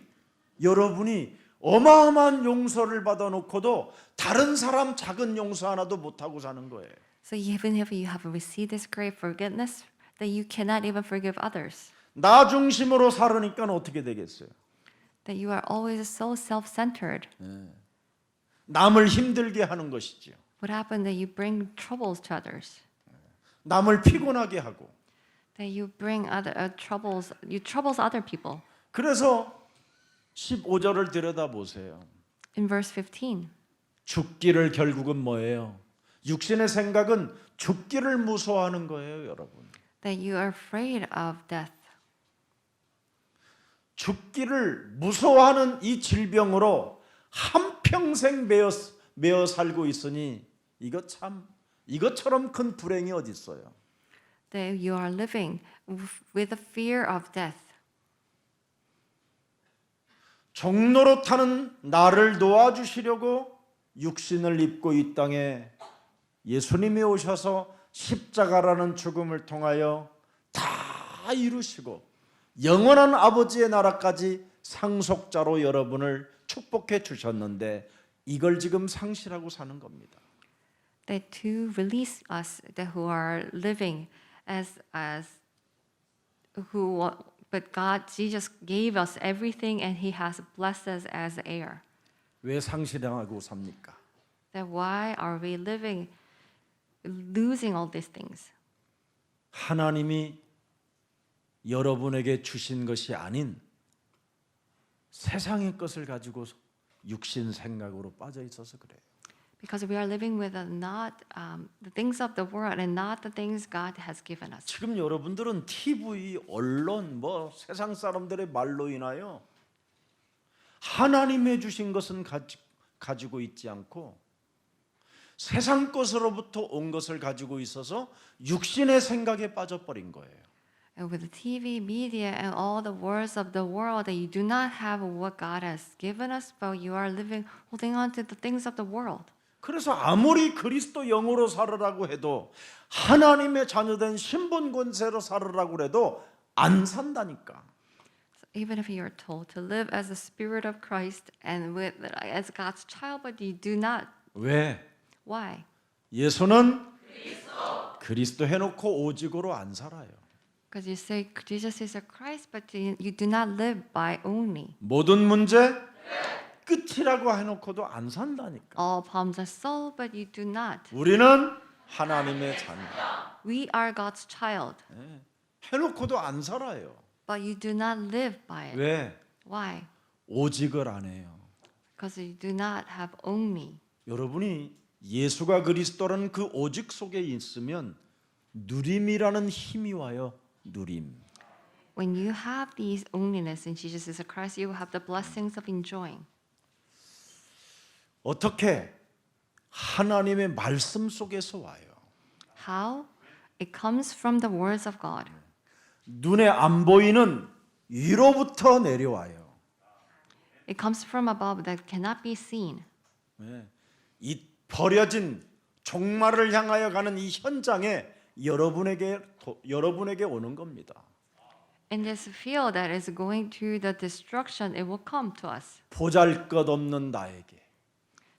여러분이 어마어마한 용서를 받아놓고도 다른 사람 작은 용서 하나도 못하고 사는 거예요. So even if you have received this great forgiveness, that you cannot even forgive others. 나 중심으로 살으니까 어떻게 되겠어요? That you are always so self-centered. 남을 힘들게 하는 것이죠. What happened that you bring troubles to others? 남을 피곤하게 하고. That you bring other you troubles other people. 그래서 15절을 들여다보세요. In verse 15, 죽기를 결국은 뭐예요? 육신의 생각은 죽기를 무서워하는 거예요, 여러분. that you are afraid of death. 죽기를 무서워하는 이 질병으로 한평생 매어 살고 있으니 이것처럼 큰 불행이 어디 있어요? That you are living with the fear of death. 종로로 타는 나를 도와주시려고 육신을 입고 이 땅에 예수님이 오셔서 십자가라는 죽음을 통하여 다 이루시고 영원한 아버지의 나라까지 상속자로 여러분을 축복해 주셨는데 이걸 지금 상실하고 사는 겁니다. That to release us, that who are living as who, but God, Jesus gave us everything, and He has blessed us as heir. 왜 상실하고 삽니까? That why are we living, losing all these things? 하나님이 여러분에게 주신 것이 아닌 세상의 것을 가지고 육신 생각으로 빠져 있어서 그래요. Because we are living with not the things of the world and not the things God has given us. 지금 여러분들은 TV, 언론, 세상 사람들의 말로 인하여 하나님의 주신 것은 가지고 있지 않고 세상 것으로부터 온 것을 가지고 있어서 육신의 생각에 빠져버린 거예요. And with the TV, media, and all the words of the world, that you do not have what God has given us, but you are living, holding on to the things of the world. 그래서 아무리 그리스도 영으로 살으라고 해도 하나님의 자녀된 신분 권세로 살으라고 해도 안 산다니까. So even if you are told to live as the Spirit of Christ and as God's child, but you do not. 왜? Why? 예수는 그리스도 해놓고 오직으로 안 살아요. Because you say Jesus is a Christ, but you do not live by only. 모든 문제 끝이라고 해놓고도 안 산다니까. All problems are solved, but you do not. 우리는 하나님의 자녀. We are God's child, 해놓고도 안 살아요. but you do not live by it. 왜? Why? 오직을 안 해요. Because you do not have only. 여러분이 예수가 그리스도라는 그 오직 속에 있으면 누림이라는 힘이 와요. 누림. When you have these onlyness in Jesus is Christ, you will have the blessings of enjoying. 어떻게? 하나님의 말씀 속에서 와요. How? It comes from the words of God. 눈에 안 보이는 위로부터 내려와요. It comes from above that cannot be seen. 이 버려진 종말을 향하여 가는 이 현장에 여러분에게 오는 겁니다. In this field that is going to the destruction, it will come to us. 보잘것없는 나에게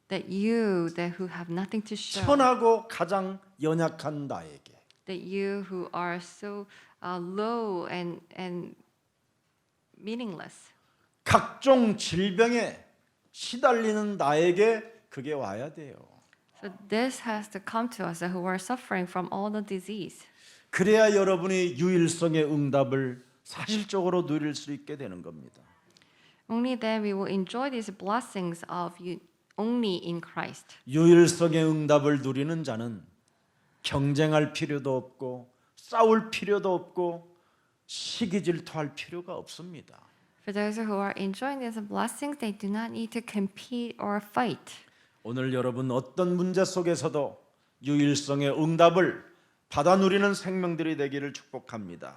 That you, that who have nothing to show, 천하고 가장 연약한 나에게 that you who are so low and meaningless, 각종 질병에 시달리는 나에게 그게 와야 돼요. so this has to come to us who are suffering from all the disease. 그래야 여러분이 유일성의 응답을 사실적으로 누릴 수 있게 되는 겁니다. Only then we will enjoy these blessings of you only in Christ. 유일성의 응답을 누리는 자는 경쟁할 필요도 없고 싸울 필요도 없고 시기 질투할 필요가 없습니다. For those who are enjoying these blessings, they do not need to compete or fight. 오늘 여러분 어떤 문제 속에서도 유일성의 응답을 받아 누리는 생명들이 되기를 축복합니다.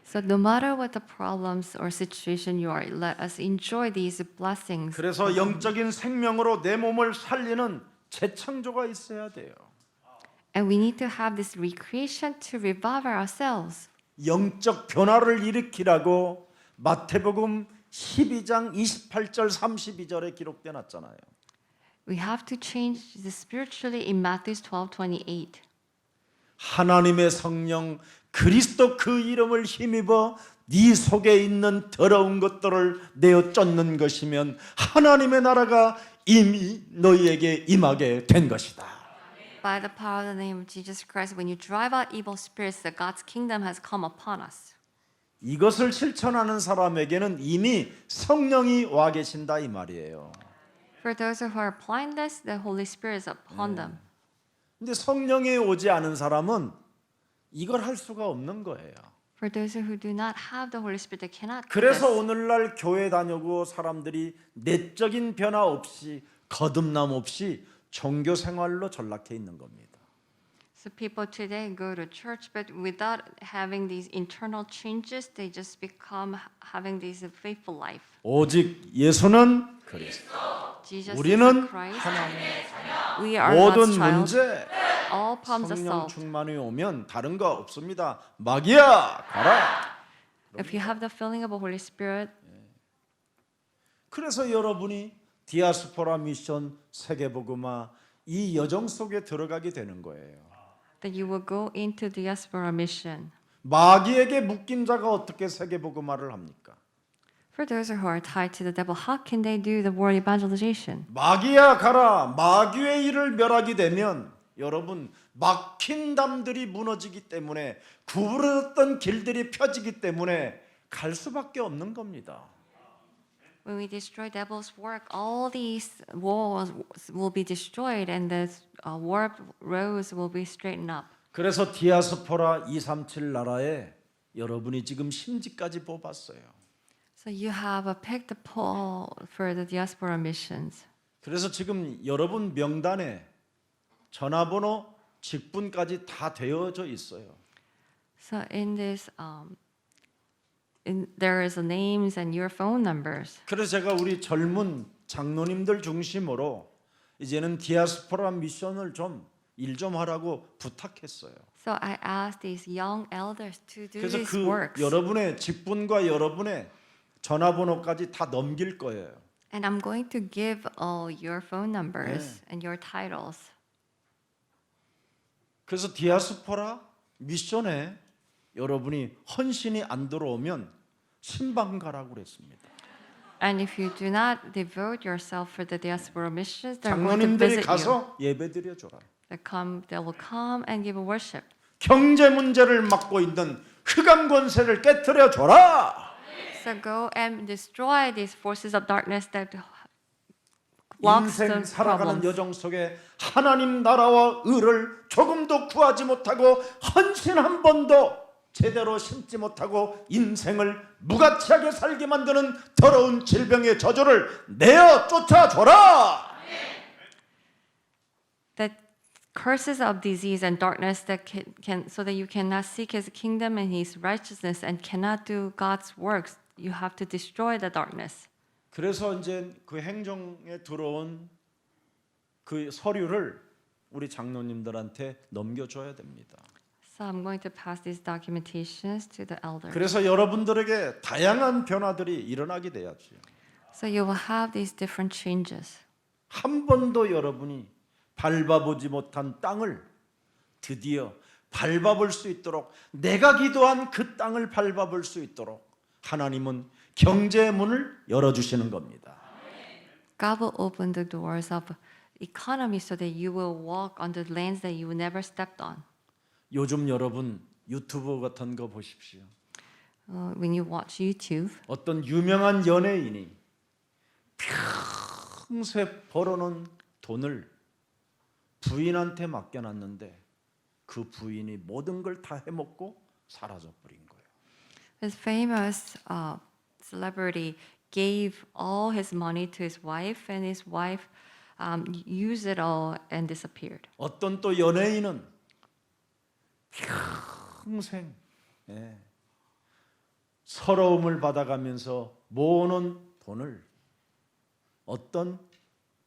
So no matter what the problems or situation you are, let us enjoy these blessings. 그래서 영적인 생명으로 내 몸을 살리는 재창조가 있어야 돼요. And we need to have this recreation to revive ourselves. 영적 변화를 일으키라고 마태복음 12장 28절 32절에 기록돼 놨잖아요. We have to change this spiritually in Matthew 12:28. 하나님의 성령 그리스도 그 이름을 힘입어 네 속에 있는 더러운 것들을 내어 쫓는 것이면 하나님의 나라가 이미 너희에게 임하게 된 것이다. By the power of the name of Jesus Christ, when you drive out evil spirits, that God's kingdom has come upon us. 이것을 실천하는 사람에게는 이미 성령이 와 계신다 이 말이에요. For those who are applying this, the Holy Spirit is upon them. 근데 성령이 오지 않은 사람은 이걸 할 수가 없는 거예요. For those who do not have the Holy Spirit, they cannot do 그래서 this. 오늘날 교회 다니고 사람들이 내적인 변화 없이 거듭남 없이 종교 생활로 전락해 있는 겁니다. So people today go to church, but without having these internal changes, they just become having this faithful life. 오직 예수는 그리스도. Jesus is 우리는 Christ. 하나님. We are God's 모든 child. 문제 All problems are 성령 solved. 충만이 오면 다른 거 없습니다. 마귀야 가라. If you have the filling of the Holy Spirit, 그래서 여러분이 디아스포라 미션 세계복음화 이 여정 속에 들어가게 되는 거예요. that you will go into diaspora mission. 마귀에게 묶인 자가 어떻게 세계복음화를 합니까? For those who are tied to the devil, how can they do the world evangelization? 마귀야 가라. 마귀의 일을 멸하게 되면 여러분 막힌 담들이 무너지기 때문에 구부러졌던 길들이 펴지기 때문에 갈 수밖에 없는 겁니다. When we destroy devil's work, all these walls will be destroyed and the warped roads will be straightened up. 그래서 디아스포라 237 나라에 여러분이 지금 심지까지 뽑았어요. So you have picked the poll for the diaspora missions. 그래서 지금 여러분 명단에 전화번호, 직분까지 다 되어져 있어요. So in this, there is names and your phone numbers. 그래서 제가 우리 젊은 장로님들 중심으로 이제는 디아스포라 미션을 좀 일 좀 하라고 부탁했어요. So I asked these young elders to do 그래서 these 그 works. 여러분의 직분과 여러분의 전화번호까지 다 넘길 거예요. And I'm going to give all your phone numbers and your titles. 그래서 디아스포라 미션에 여러분이 헌신이 안 들어오면 신방 가라고 그랬습니다. And if you do not devote yourself for the diaspora missions, they're going to 장로님들이 visit you. 가서 예배드려 줘라. They will come and give a worship. 경제 문제를 맡고 있는 흑암 권세를 깨트려 줘라. So go and destroy these forces of darkness that blocks the 인생 살아가는 problems. 여정 속에 하나님 나라와 의를 조금도 구하지 못하고 헌신 한 번도 제대로 심지 못하고 인생을 무가치하게 살게 만드는 더러운 질병의 저주를 내어 쫓아줘라. That curses of disease and darkness that can so that you cannot seek His kingdom and His righteousness and cannot do God's works. You have to destroy the darkness. 그래서 이제 그 행정에 들어온 그 서류를 우리 장로님들한테 넘겨줘야 됩니다. So I'm going to pass these documentations to the elders. 그래서 여러분들에게 다양한 변화들이 일어나게 돼야죠. So you will have these different changes. 한 번도 여러분이 밟아보지 못한 땅을 드디어 밟아볼 수 있도록 내가 기도한 그 땅을 밟아볼 수 있도록 하나님은 경제의 문을 열어주시는 겁니다. God will open the doors of economy so that you will walk on the lands that you never stepped on. 요즘 여러분 유튜브 같은 거 보십시오. When you watch YouTube, 어떤 유명한 연예인이 평소에 벌어놓은 돈을 부인한테 맡겨놨는데 그 부인이 모든 걸 다 해먹고 사라져버린 거예요. this famous celebrity gave all his money to his wife, and his wife used it all and disappeared. 어떤 또 연예인은 평생 서러움을 받아가면서 모으는 돈을 어떤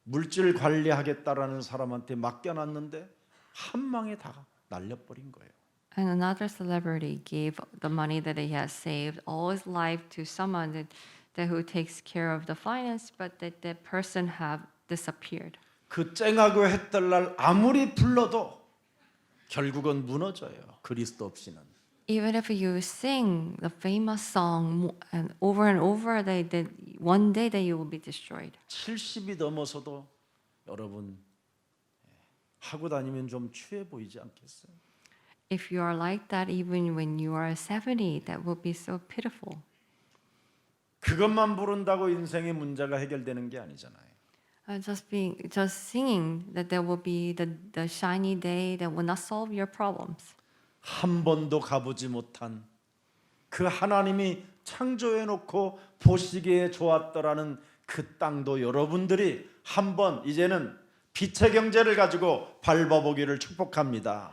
물질 관리하겠다라는 사람한테 맡겨놨는데 한 방에 다 날려버린 거예요. And another celebrity gave the money that he has saved all his life to someone that who takes care of the finance, but that person have disappeared. 그 쨍하고 했던 날 아무리 불러도 결국은 무너져요. 그리스도 없이는. Even if you sing the famous song and over, that one day that you will be destroyed. 70이 넘어서도 여러분 하고 다니면 좀 취해 보이지 않겠어요? If you are like that, even when you are 70, that will be so pitiful. 그것만 부른다고 인생의 문제가 해결되는 게 아니잖아요. Just singing that there will be the shiny day that will not solve your problems. 한 번도 가보지 못한 그 하나님이 창조해 놓고 보시기에 좋았더라는 그 땅도 여러분들이 한번 이제는 빛의 경제를 가지고 밟아보기를 축복합니다.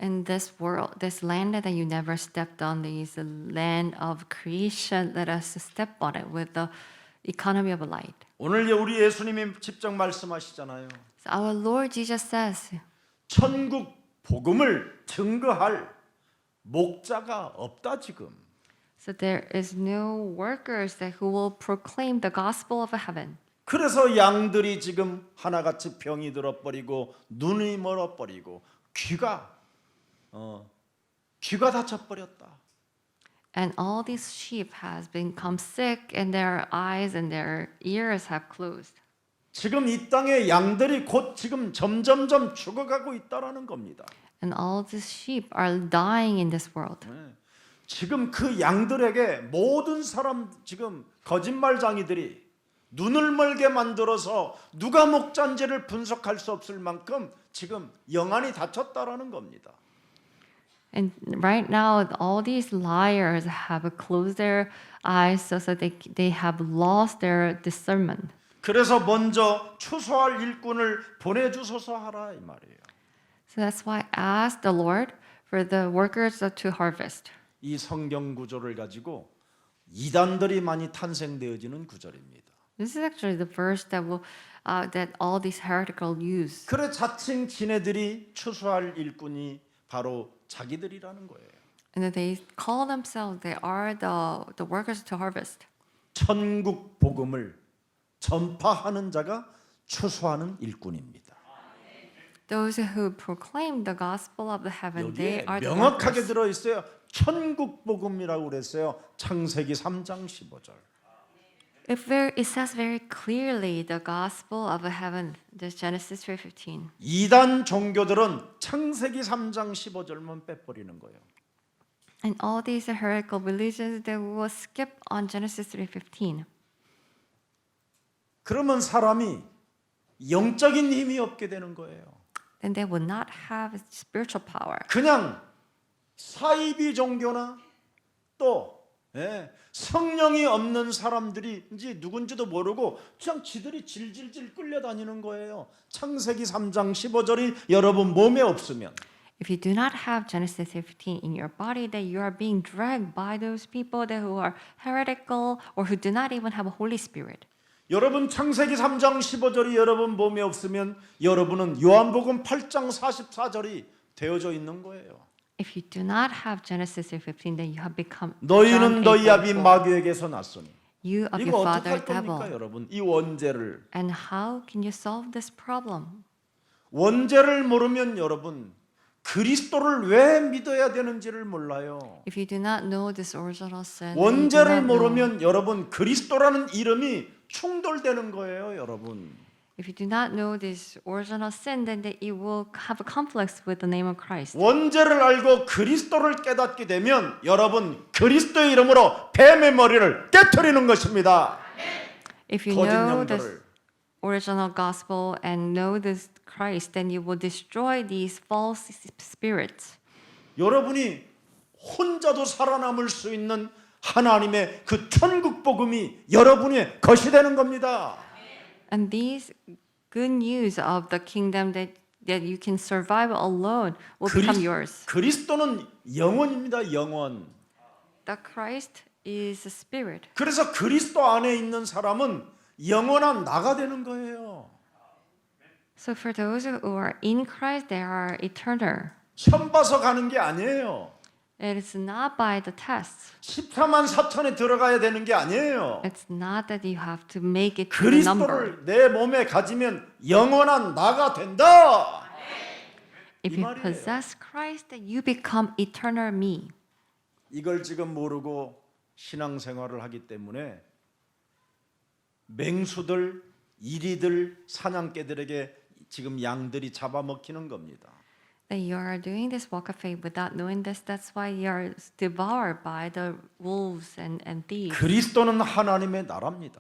And this world, this land that you never stepped on, is a land of creation. Let us step on it with the economy of light. 오늘 우리 예수님이 직접 말씀하시잖아요. So our Lord Jesus says, 천국 복음을 증거할 목자가 없다 지금. so there is no workers that who will proclaim the gospel of heaven. 그래서 양들이 지금 하나같이 병이 들어버리고 눈이 멀어버리고 귀가 다쳐버렸다. And all these sheep has become sick, and their eyes and their ears have closed. 지금 이 땅의 양들이 곧 지금 점점점 죽어가고 있다라는 겁니다. And all these sheep are dying in this world. 지금 그 양들에게 모든 사람 지금 거짓말장이들이 눈을 멀게 만들어서 누가 목자인지를 분석할 수 없을 만큼 지금 영안이 닫혔다라는 겁니다. And right now, all these liars have closed their eyes so that they have lost their discernment. 그래서 먼저 추수할 일꾼을 보내주소서 하라 이 말이에요. So that's why I asked the Lord for the workers to harvest. 이 성경 구조를 가지고 이단들이 많이 탄생되어지는 구절입니다. This is actually the verse that all these heretical use. 그래 자칭 지네들이 추수할 일꾼이 바로 자기들이라는 거예요. And that they call themselves, they are the workers to harvest. 천국 복음을 전파하는 자가 추수하는 일꾼입니다. Those who proclaim the gospel of the heaven, they 여기에 are the 명확하게 workers. 들어 있어요. 천국 복음이라고 그랬어요. 창세기 3장 15절. It says very clearly the gospel of heaven, the Genesis 3:15. 이단 종교들은 창세기 3장 15절만 빼버리는 거예요. And all these heretical religions, they will skip on Genesis 3:15. 그러면 사람이 영적인 힘이 없게 되는 거예요. Then they will not have spiritual power. 그냥 사이비 종교나 또 성령이 없는 사람들인지 누군지도 모르고 그냥 지들이 질질질 끌려다니는 거예요. 창세기 3장 15절이 여러분 몸에 없으면 If you do not have Genesis 3:15 in your body, that you are being dragged by those people that who are heretical or who do not even have a Holy Spirit. 여러분 창세기 3장 15절이 여러분 몸에 없으면 여러분은 요한복음 8장 44절이 되어져 있는 거예요. If you do not have Genesis 3:15, then you have become 너희는 John 너희 아비 8:44. 마귀에게서 났으니 You of 이거 your 어떻게 father 할 겁니까 devil. 여러분? 이 원죄를 And how can you solve this problem? 원죄를 모르면 여러분 그리스도를 왜 믿어야 되는지를 몰라요. If you do not know this original sin, then you do 원죄를 not know. 모르면 여러분 그리스도라는 이름이 충돌되는 거예요, 여러분. If you do not know this original sin, then that you will have a conflict with the name of Christ. 원죄를 알고 그리스도를 깨닫게 되면 여러분 그리스도의 이름으로 뱀의 머리를 깨트리는 것입니다. If you 거짓 know this 영들을. original gospel and know this Christ, then you will destroy these false spirits. 여러분이 혼자도 살아남을 수 있는 하나님의 그 천국 복음이 여러분의 것이 되는 겁니다. And these good news of the kingdom that you can survive alone will become yours. 그리스도는 영원입니다. 영원. The Christ is a spirit. 그래서 그리스도 안에 있는 사람은 영원한 나가 되는 거예요. So for those who are in Christ, they are eternal. 천 봐서 가는 게 아니에요. It is not by the tests. 14만 4천에 들어가야 되는 게 아니에요. It's not that you have to make it to the number. 그리스도를 내 몸에 가지면 영원한 나가 된다. If 이 you 말이에요. possess Christ, then you become eternal me. 이걸 지금 모르고 신앙생활을 하기 때문에 맹수들, 이리들, 사냥개들에게 지금 양들이 잡아먹히는 겁니다. That you are doing this walk of faith without knowing this. That's why you are devoured by the wolves and thieves. 그리스도는 하나님의 나라입니다.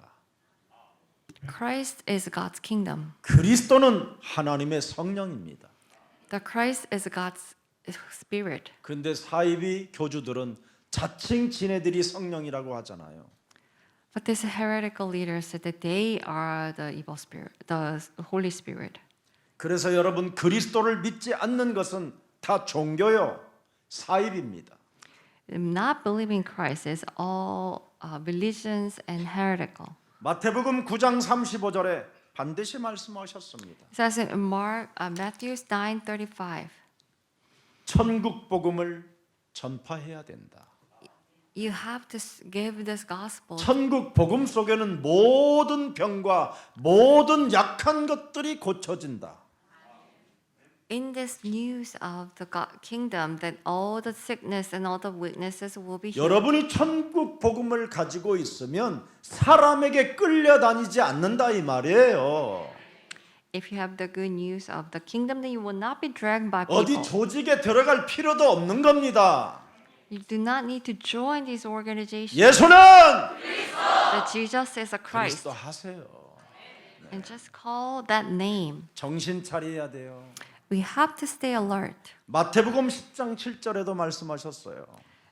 Christ is God's kingdom. 그리스도는 하나님의 성령입니다. The Christ is God's spirit. 그런데 사이비 교주들은 자칭 지네들이 성령이라고 하잖아요. But these heretical leaders said that they are the evil spirit, the Holy Spirit. 그래서 여러분 그리스도를 믿지 않는 것은 다 종교요, 사입입니다. Not believing Christ is all religions and heretical. 마태복음 9장 35절에 반드시 말씀하셨습니다. It says in Matthew 9:35, 천국 복음을 전파해야 된다. you have to give this gospel. 천국 복음 속에는 모든 병과 모든 약한 것들이 고쳐진다. In this news of the kingdom, that all the sickness and all the weaknesses will be healed. 여러분이 천국 복음을 가지고 있으면 사람에게 끌려다니지 않는다 이 말이에요. If you have the good news of the kingdom, then you will not be dragged by 어디 people. 조직에 들어갈 필요도 없는 겁니다. You do not need to join these organizations. 예수는 That Jesus is a Christ, 그리스도 하세요. and just call that name. 정신 차려야 돼요. We have to stay alert. 마태복음 10장 7절에도 말씀하셨어요.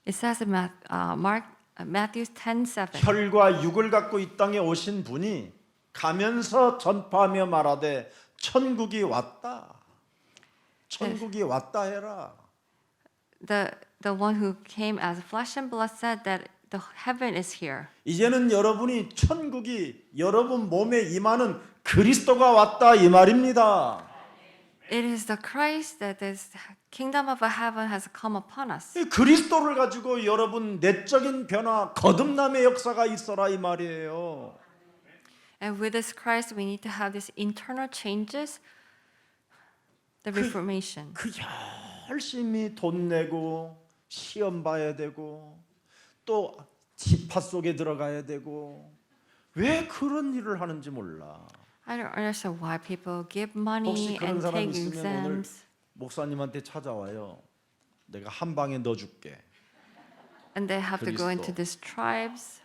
It says in Matthew 10:7. 혈과 육을 갖고 이 땅에 오신 분이 가면서 전파하며 말하되 천국이 왔다. 천국이 왔다 해라. The one who came as flesh and blood said that the heaven is here. 이제는 여러분이 천국이 여러분 몸에 임하는 그리스도가 왔다 이 말입니다. It is the Christ that this kingdom of heaven has come upon us. 이 그리스도를 가지고 여러분 내적인 변화, 거듭남의 역사가 있어라 이 말이에요. And with this Christ, we need to have these internal changes, the reformation. 그 열심히 돈 내고 시험 봐야 되고 또 지파 속에 들어가야 되고 왜 그런 일을 하는지 몰라. I don't understand why people give 혹시 money 그런 and 사람 take 있으면 오늘 exams, 목사님한테 찾아와요. 내가 한 방에 넣어줄게. and they have to go into 그리스도. these tribes.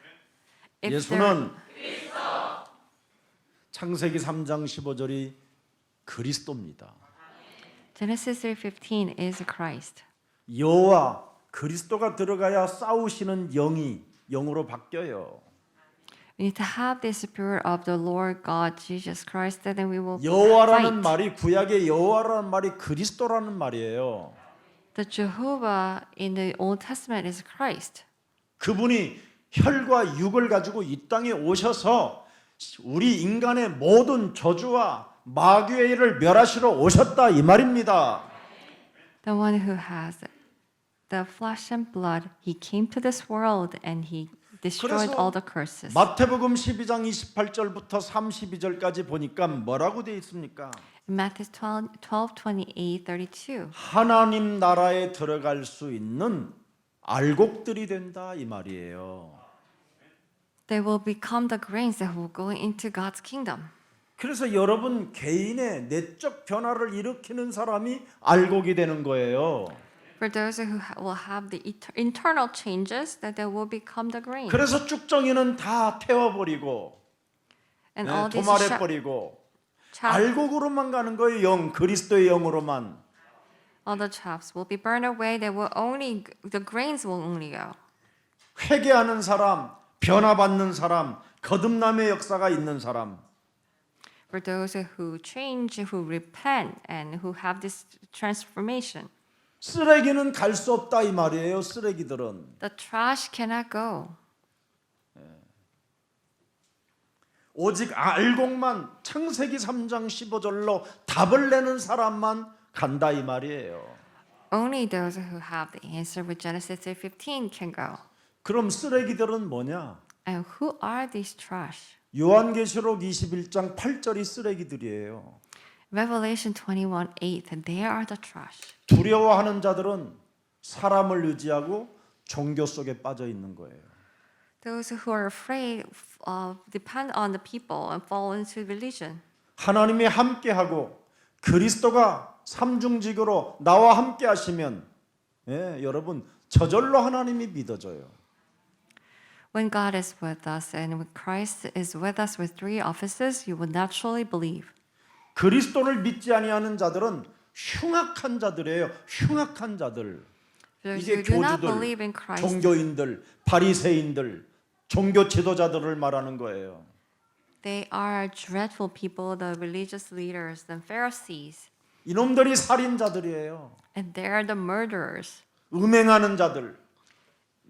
If they're 예수는 창세기 3장 15절이 그리스도입니다. Genesis 3:15 is Christ. 여호와 그리스도가 들어가야 싸우시는 영이 영으로 바뀌어요. We need to have the spirit of the Lord God Jesus Christ, that then we will 여호와라는 fight. 말이 구약의 여호와라는 말이 그리스도라는 말이에요. The Jehovah in the Old Testament is Christ. 그분이 혈과 육을 가지고 이 땅에 오셔서 우리 인간의 모든 저주와 마귀의 일을 멸하시러 오셨다 이 말입니다. The one who has the flesh and blood, he came to this world and he destroyed 그래서 all the curses. 마태복음 12장 28절부터 32절까지 보니까 뭐라고 되어 있습니까? In Matthew 12:28, 32. 하나님 나라에 들어갈 수 있는 알곡들이 된다 이 말이에요. They will become the grains that will go into God's kingdom. 그래서 여러분 개인의 내적 변화를 일으키는 사람이 알곡이 되는 거예요. For those who will have the internal changes, that they will become the grains. 그래서 쭉정이는 다 태워버리고 And all these 도말해버리고 알곡으로만 가는 거예요. 영 그리스도의 영으로만. all the chaffs will be burned away. They will only the grains will only go. 회개하는 사람, 변화받는 사람, 거듭남의 역사가 있는 사람. For those who change, who repent, and who have this transformation. 쓰레기는 갈 수 없다 이 말이에요. 쓰레기들은. The trash cannot go. 오직 알곡만 창세기 3장 15절로 답을 내는 사람만 간다 이 말이에요. Only those who have the answer with Genesis 3:15 can go. 그럼 쓰레기들은 뭐냐? And who are these trash? 요한계시록 21장 8절이 쓰레기들이에요. Revelation 21:8, they are the trash. 두려워하는 자들은 사람을 의지하고 종교 속에 빠져 있는 거예요. Those who are afraid depend on the people and fall into religion. 하나님이 함께하고 그리스도가 삼중직으로 나와 함께 하시면 여러분 저절로 하나님이 믿어져요. When God is with us and when Christ is with us with three offices, you will naturally believe. 그리스도를 믿지 아니하는 자들은 흉악한 자들이에요. 흉악한 자들. Those 이게 who do not 교주들, believe in Christ, 종교인들, 바리새인들, 종교 지도자들을 말하는 거예요. they are dreadful people, the religious leaders, the Pharisees, 이놈들이 살인자들이에요. and they are the murderers. 음행하는 자들,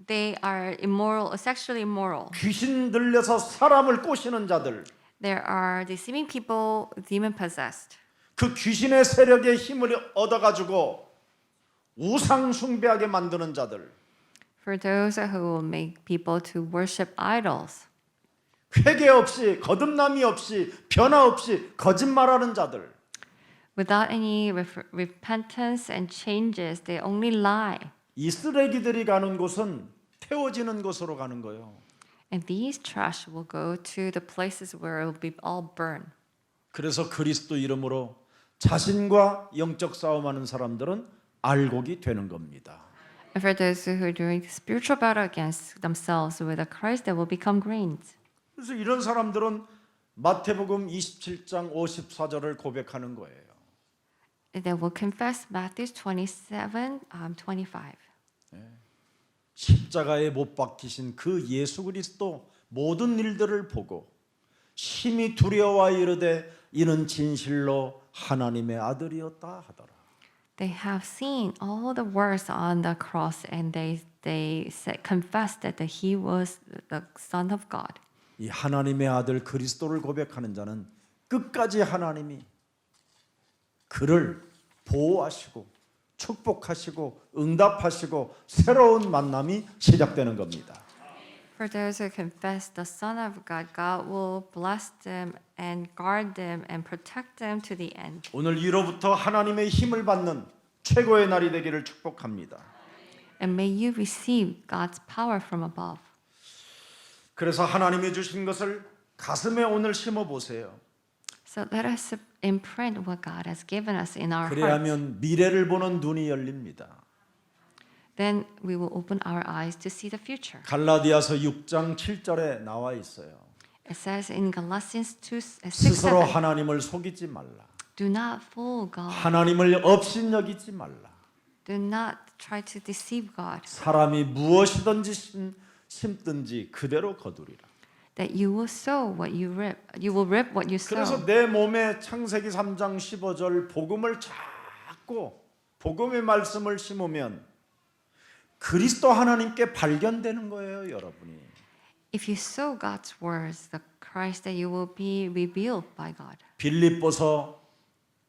They are immoral, sexually immoral. 귀신 들려서 사람을 꼬시는 자들, There are deceiving people, demon possessed. 그 귀신의 세력의 힘을 얻어가지고 우상 숭배하게 만드는 자들, For those who will make people to worship idols. 회개 없이, 거듭남이 없이, 변화 없이 거짓말하는 자들, Without any repentance and changes, they only lie. 이 쓰레기들이 가는 곳은 태워지는 곳으로 가는 거예요. And these trash will go to the places where it will be all burned. 그래서 그리스도 이름으로 자신과 영적 싸움하는 사람들은 알곡이 되는 겁니다. And for those who are doing spiritual battle against themselves with a Christ, they will become grains. 그래서 이런 사람들은 마태복음 27장 54절을 고백하는 거예요. They will confess Matthew 27, 25. 십자가에 못 박히신 그 예수 그리스도 모든 일들을 보고 심히 두려워 이르되 이는 진실로 하나님의 아들이었다 하더라. They have seen all the works on the cross, and they confessed that he was the Son of God. 이 하나님의 아들 그리스도를 고백하는 자는 끝까지 하나님이 그를 보호하시고 축복하시고 응답하시고 새로운 만남이 시작되는 겁니다. For those who confess the Son of God, God will bless them and guard them and protect them to the end. 오늘 이로부터 하나님의 힘을 받는 최고의 날이 되기를 축복합니다. And may you receive God's power from above. 그래서 하나님이 주신 것을 가슴에 오늘 심어 보세요. So let us imprint what God has given us in our hearts. 그래야면 미래를 보는 눈이 열립니다. Then we will open our eyes to see the future. 갈라디아서 6장 7절에 나와 있어요. It says in Galatians 6, 스스로 7, 하나님을 속이지 말라. do not fool God. 하나님을 업신여기지 말라. Do not try to deceive God. 사람이 무엇이든지 심든지 그대로 거두리라. That you will sow what you reap. You will reap what you sow. 그래서 내 몸에 창세기 3장 15절 복음을 자꾸 복음의 말씀을 심으면 그리스도 하나님께 발견되는 거예요, 여러분이. If you sow God's words, the Christ that you will be revealed by God. 빌립보서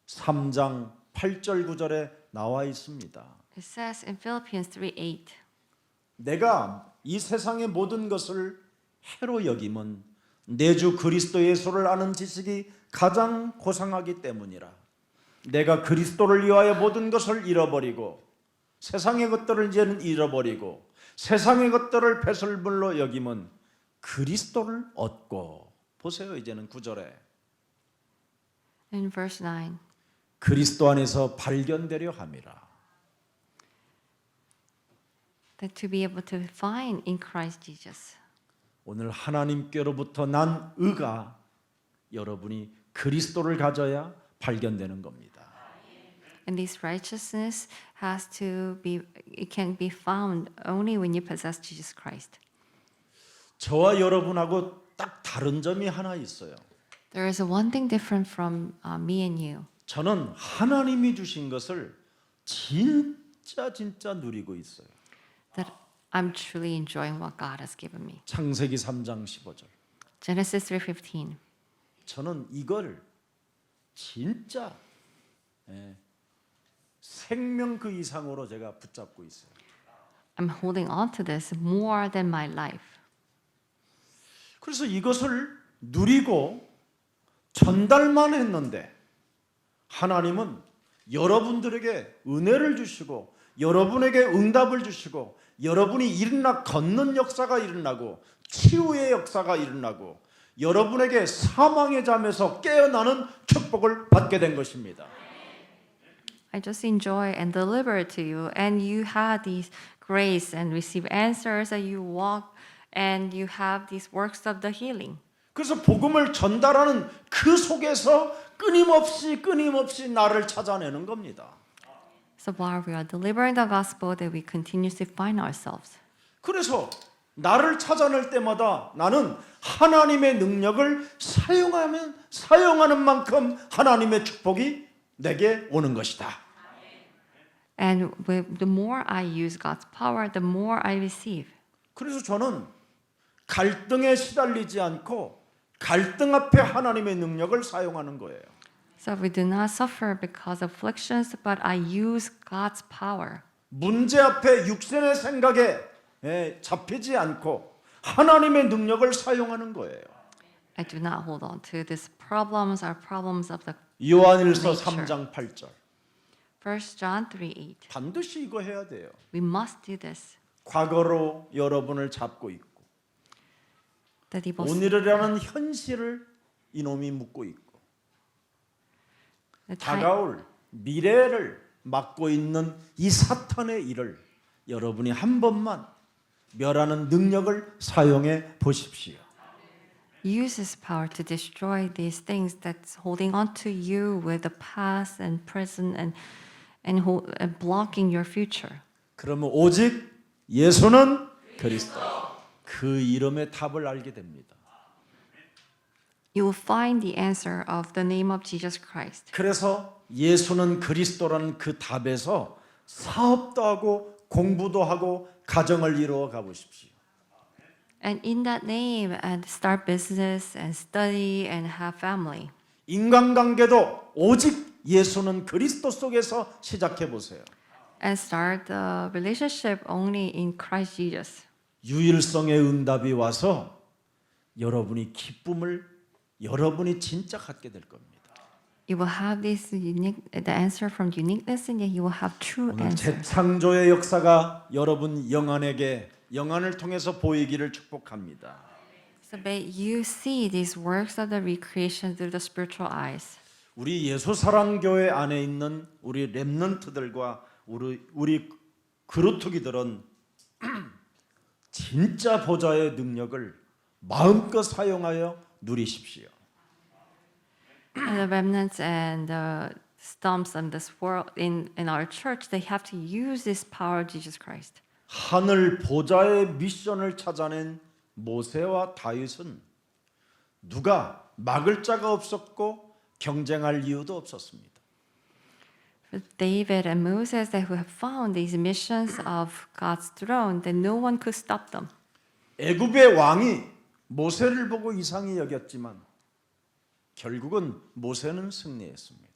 3장 8절 9절에 나와 있습니다. It says in Philippians 3:8. 내가 이 세상의 모든 것을 해로 여김은 내 주 그리스도 예수를 아는 지식이 가장 고상하기 때문이라. 내가 그리스도를 위하여 모든 것을 잃어버리고 세상의 것들을 이제는 잃어버리고 세상의 것들을 배설물로 여김은 그리스도를 얻고. 보세요, 이제는 9절에 In verse 9. 그리스도 안에서 발견되려 함이라. That to be able to find in Christ Jesus. 오늘 하나님께로부터 난 의가 여러분이 그리스도를 가져야 발견되는 겁니다. And this righteousness has to be, it can be found only when you possess Jesus Christ. 저와 여러분하고 딱 다른 점이 하나 있어요. There is one thing different from me and you. 저는 하나님이 주신 것을 진짜 누리고 있어요. That I'm truly enjoying what God has given me. 창세기 3장 15절. Genesis 3:15. 저는 이걸 진짜 생명 그 이상으로 제가 붙잡고 있어요. I'm holding on to this more than my life. 그래서 이것을 누리고 전달만 했는데 하나님은 여러분들에게 은혜를 주시고 여러분에게 응답을 주시고 여러분이 일어나 걷는 역사가 일어나고 치유의 역사가 일어나고 여러분에게 사망의 잠에서 깨어나는 축복을 받게 된 것입니다. I just enjoy and deliver it to you, and you have these grace and receive answers, and you walk and you have these works of the healing. 그래서 복음을 전달하는 그 속에서 끊임없이 나를 찾아내는 겁니다. So while we are delivering the gospel, that we continuously find ourselves. 그래서 나를 찾아낼 때마다 나는 하나님의 능력을 사용하는 만큼 하나님의 축복이 내게 오는 것이다. And the more I use God's power, the more I receive. 그래서 저는 갈등에 시달리지 않고 갈등 앞에 하나님의 능력을 사용하는 거예요. So we do not suffer because of afflictions, but I use God's power. 문제 앞에 육신의 생각에 잡히지 않고 하나님의 능력을 사용하는 거예요. I do not hold on to these problems or problems of the 요한일서 nature. 3장 8절. 1 John 3:8. 반드시 이거 해야 돼요. We must do this. 과거로 여러분을 잡고 있고 That he will 오늘이라는 현실을 이놈이 묻고 있고 the time, 다가올 미래를 막고 있는 이 사탄의 일을 여러분이 한 번만 멸하는 능력을 사용해 보십시오. use his power to destroy these things that's holding on to you with the past and present and blocking your future. 그러면 오직 예수는 그리스도 그 이름의 답을 알게 됩니다. You will find the answer of the name of Jesus Christ. 그래서 예수는 그리스도라는 그 답에서 사업도 하고 공부도 하고 가정을 이루어 가보십시오. And in that name, and start business and study and have family. 인간관계도 오직 예수는 그리스도 속에서 시작해 보세요. And start the relationship only in Christ Jesus. 유일성의 응답이 와서 여러분이 기쁨을 여러분이 진짜 갖게 될 겁니다. You will have this the answer from uniqueness, and yet you will have true 오늘 answer. 재창조의 역사가 여러분 영안을 통해서 보이기를 축복합니다. So that you see these works of the recreation through the spiritual eyes. 우리 예수사랑교회 안에 있는 우리 렘넌트들과 우리 그루트기들은 진짜 보좌의 능력을 마음껏 사용하여 누리십시오. And the remnants and the stumps of this world in our church, they have to use this power of Jesus Christ. 하늘 보좌의 미션을 찾아낸 모세와 다윗은 누가 막을 자가 없었고 경쟁할 이유도 없었습니다. But David and Moses, they who have found these missions of God's throne, that no one could stop them. 애굽의 왕이 모세를 보고 이상히 여겼지만 결국은 모세는 승리했습니다.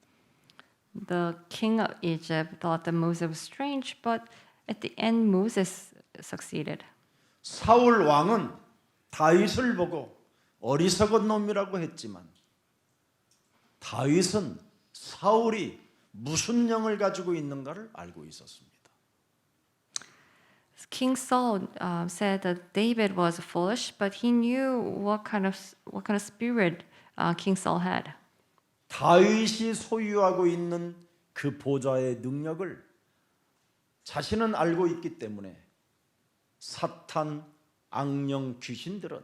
The king of Egypt thought that Moses was strange, but at the end Moses succeeded. 사울 왕은 다윗을 보고 어리석은 놈이라고 했지만 다윗은 사울이 무슨 영을 가지고 있는가를 알고 있었습니다. King Saul said that David was foolish, but he knew what kind of spirit King Saul had. 다윗이 소유하고 있는 그 보좌의 능력을 자신은 알고 있기 때문에 사탄, 악령, 귀신들은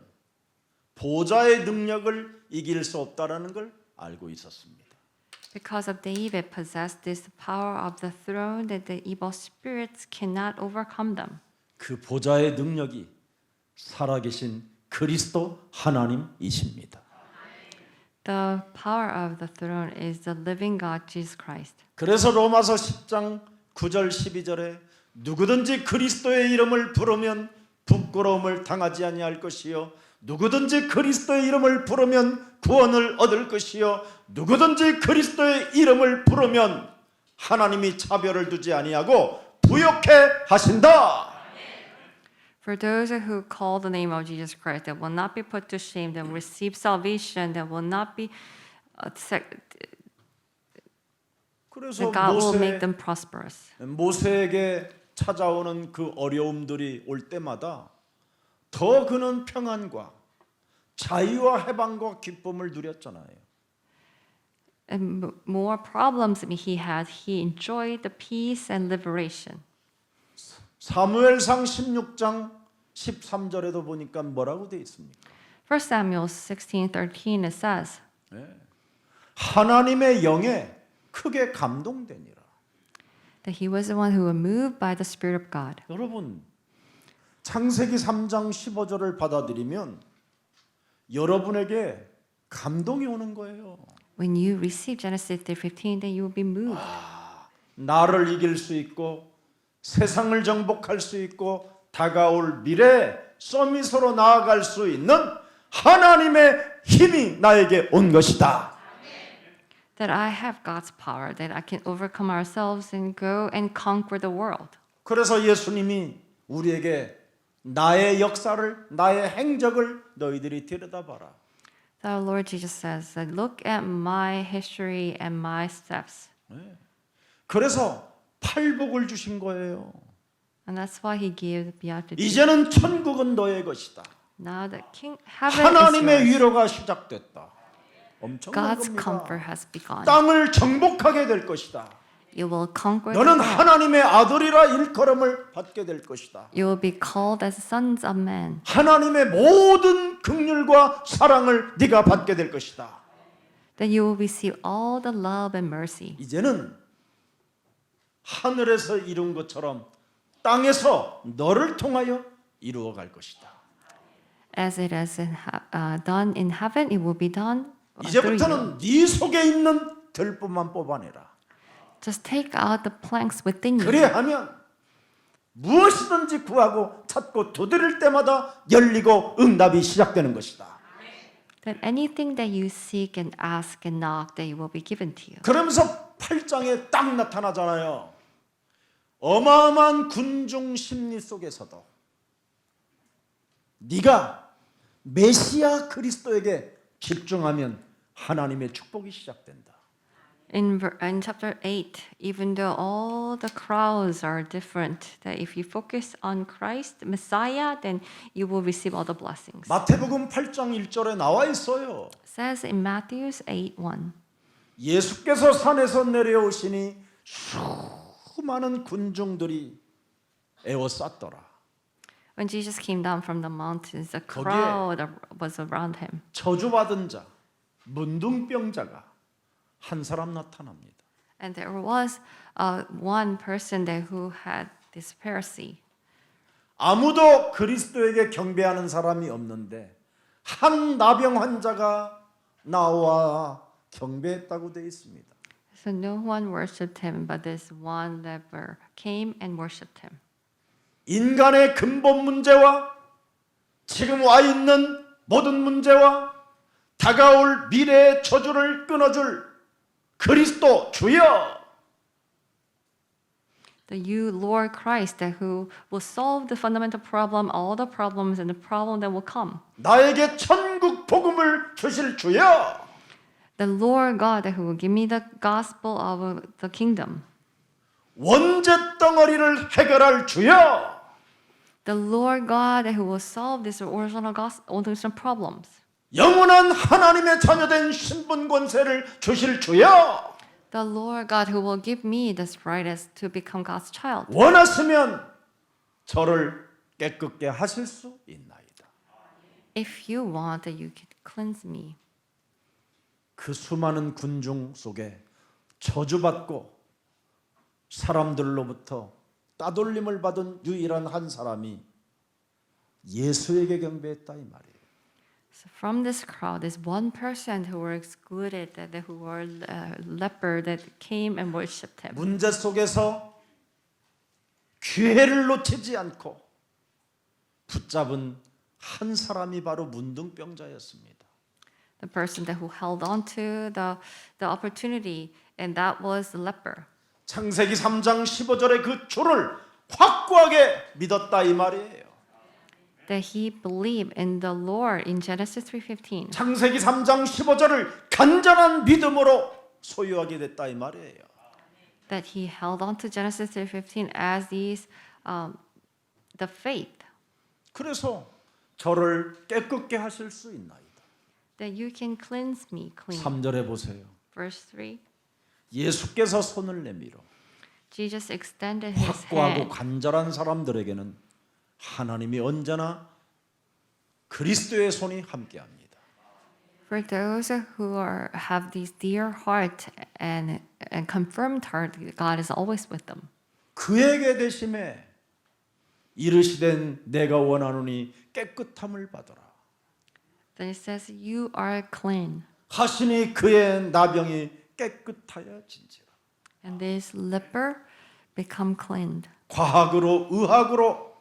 보좌의 능력을 이길 수 없다라는 걸 알고 있었습니다. Because of David possessed this power of the throne that the evil spirits cannot overcome them. 그 보좌의 능력이 살아계신 그리스도 하나님이십니다. The power of the throne is the living God, Jesus Christ. 그래서 로마서 10장 9절 12절에 누구든지 그리스도의 이름을 부르면 부끄러움을 당하지 아니할 것이요 누구든지 그리스도의 이름을 부르면 구원을 얻을 것이요 누구든지 그리스도의 이름을 부르면 하나님이 차별을 두지 아니하고 부욕해 하신다. For those who call the name of Jesus Christ, that will not be put to shame, that will receive salvation, that will not be, 그래서 that God will make them prosperous. 모세에게 찾아오는 그 어려움들이 올 때마다 더 그는 평안과 자유와 해방과 기쁨을 누렸잖아요. And more problems he had, he enjoyed the peace and liberation. 사무엘상 16장 13절에도 보니까 뭐라고 돼 있습니까? 1 Samuel 16:13 it says, 하나님의 영에 크게 감동되니라. That he was the one who was moved by the Spirit of God. 여러분, 창세기 3장 15절을 받아들이면 여러분에게 감동이 오는 거예요. When you receive Genesis 3:15, then you will be moved. 나를 이길 수 있고 세상을 정복할 수 있고 다가올 미래 서밋으로 나아갈 수 있는 하나님의 힘이 나에게 온 것이다. That I have God's power, that I can overcome ourselves and go and conquer the world. 그래서 예수님이 우리에게 나의 역사를, 나의 행적을 너희들이 들여다봐라. The Lord Jesus says that look at my history and my steps. 그래서 팔복을 주신 거예요. And that's why he gave the beatitude. 이제는 천국은 너의 것이다. Now the heaven is 하나님의 yours. 위로가 시작됐다. 엄청난 God's 겁니다. comfort has begun. 땅을 정복하게 될 것이다. You will conquer the 너는 world. 하나님의 아들이라 일컬음을 받게 될 것이다. You will be called as sons of men. 하나님의 모든 긍휼과 사랑을 네가 받게 될 것이다. That you will receive all the love and mercy. 이제는 하늘에서 이룬 것처럼 땅에서 너를 통하여 이루어 갈 것이다. As it is done in heaven, it will be done through you. 이제부터는 네 속에 있는 들뿐만 뽑아내라. Just take out the planks within you. 그래야 하면 무엇이든지 구하고 찾고 두드릴 때마다 열리고 응답이 시작되는 것이다. That anything that you seek and ask and knock, that it will be given to you. 그러면서 8장에 딱 나타나잖아요. 어마어마한 군중 심리 속에서도 네가 메시아 그리스도에게 집중하면 하나님의 축복이 시작된다. In chapter 8, even though all the crowds are different, that if you focus on Christ, Messiah, then you will receive all the blessings. 마태복음 8장 1절에 나와 있어요. It says in Matthew 8:1, 예수께서 산에서 내려오시니 수많은 군중들이 에워쌌더라. when Jesus came down from the mountains, the 거기에 crowd was around him. 저주받은 자, 문둥병자가 한 사람 나타납니다. And there was one person there who had this paresy. 아무도 그리스도에게 경배하는 사람이 없는데 한 나병 환자가 나와 경배했다고 되어 있습니다. So no one worshipped him, but this one leper came and worshipped him. 인간의 근본 문제와 지금 와 있는 모든 문제와 다가올 미래의 저주를 끊어줄 그리스도 주여. The you, Lord Christ, that who will solve the fundamental problem, all the problems and the problem that will come. 나에게 천국 복음을 주실 주여. The Lord God that who will give me the gospel of the kingdom. 원죄 덩어리를 해결할 주여. The Lord God that who will solve these original problems. 영원한 하나님의 자녀된 신분 권세를 주실 주여. The Lord God who will give me this right as to become God's child. 원하시면 저를 깨끗게 하실 수 있나이다. If you want that you can cleanse me. 그 수많은 군중 속에 저주받고 사람들로부터 따돌림을 받은 유일한 한 사람이 예수에게 경배했다 이 말이에요. So from this crowd, there's one person who were excluded, that who were leper, that came and worshipped him. 문제 속에서 기회를 놓치지 않고 붙잡은 한 사람이 바로 문둥병자였습니다. The person that who held on to the opportunity, and that was the leper. 창세기 3장 15절의 그 주를 확고하게 믿었다 이 말이에요. That he believed in the Lord in Genesis 3:15. 창세기 3장 15절을 간절한 믿음으로 소유하게 됐다 이 말이에요. That he held on to Genesis 3:15 as these the faith. 그래서 저를 깨끗게 하실 수 있나이다. That you can cleanse me clean. 3절에 보세요. Verse 3. 예수께서 손을 내밀어 Jesus extended his 확고하고 hand. 간절한 사람들에게는 하나님이 언제나 그리스도의 손이 함께합니다. For those who have these dear heart and and confirmed her that God is always with them. 그에게 대심에 이르시된 내가 원하노니 깨끗함을 받아라. Then it says, "You are clean, 하시니 그의 나병이 깨끗하여 진지라. and this leper become cleaned." 과학으로 의학으로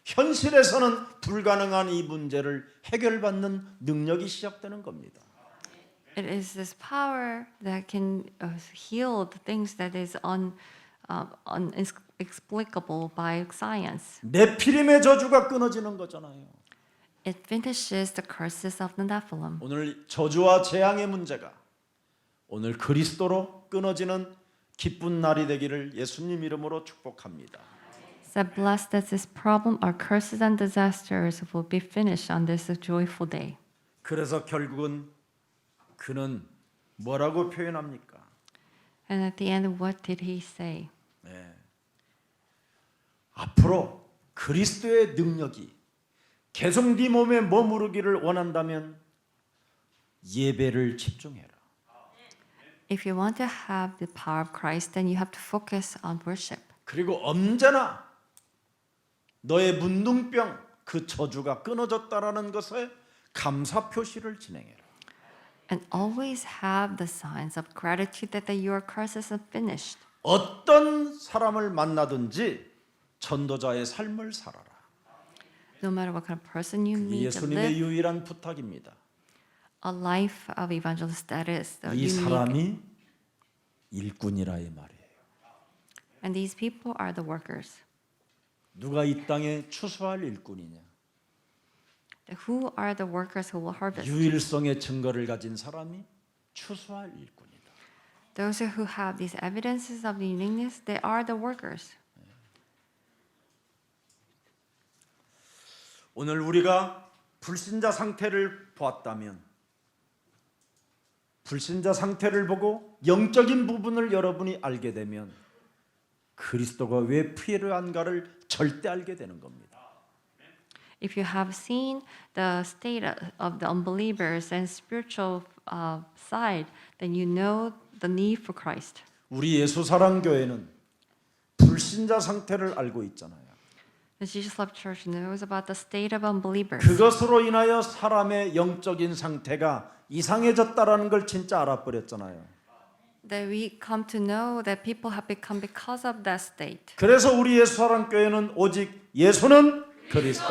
현실에서는 불가능한 이 문제를 해결받는 능력이 시작되는 겁니다. It is this power that can heal the things that is inexplicable by science. 네피림의 저주가 끊어지는 거잖아요. It finishes the curses of the Nephilim. 오늘 저주와 재앙의 문제가 오늘 그리스도로 끊어지는 기쁜 날이 되기를 예수님 이름으로 축복합니다. So blessed that this problem, our curses and disasters will be finished on this joyful day. 그래서 결국은 그는 뭐라고 표현합니까? And at the end, what did he say? 네. 앞으로 그리스도의 능력이 계속 네 몸에 머무르기를 원한다면 예배를 집중해라. If you want to have the power of Christ, then you have to focus on worship. 그리고 언제나 너의 문둥병 그 저주가 끊어졌다라는 것에 감사 표시를 진행해라. And always have the signs of gratitude that your curses are finished. 어떤 사람을 만나든지 전도자의 삶을 살아라. No matter what kind of person you meet, 예수님의 live 유일한 부탁입니다. a life of evangelist that is 이 unique. 사람이 일꾼이라 이 말이에요. And these people are the workers. 누가 이 땅에 추수할 일꾼이냐? Who are the workers who will harvest? 유일성의 증거를 가진 사람이 추수할 일꾼이다. Those who have these evidences of the uniqueness, they are the workers. 오늘 우리가 불신자 상태를 보았다면 불신자 상태를 보고 영적인 부분을 여러분이 알게 되면 그리스도가 왜 필요한가를 절대 알게 되는 겁니다. If you have seen the state of the unbelievers and spiritual side, then you know the need for Christ. 우리 예수사랑교회는 불신자 상태를 알고 있잖아요. The Jesus Love Church knows about the state of unbelievers. 그것으로 인하여 사람의 영적인 상태가 이상해졌다라는 걸 진짜 알아버렸잖아요. That we come to know that people have become because of that state. 그래서 우리 예수사랑교회는 오직 예수는 그리스도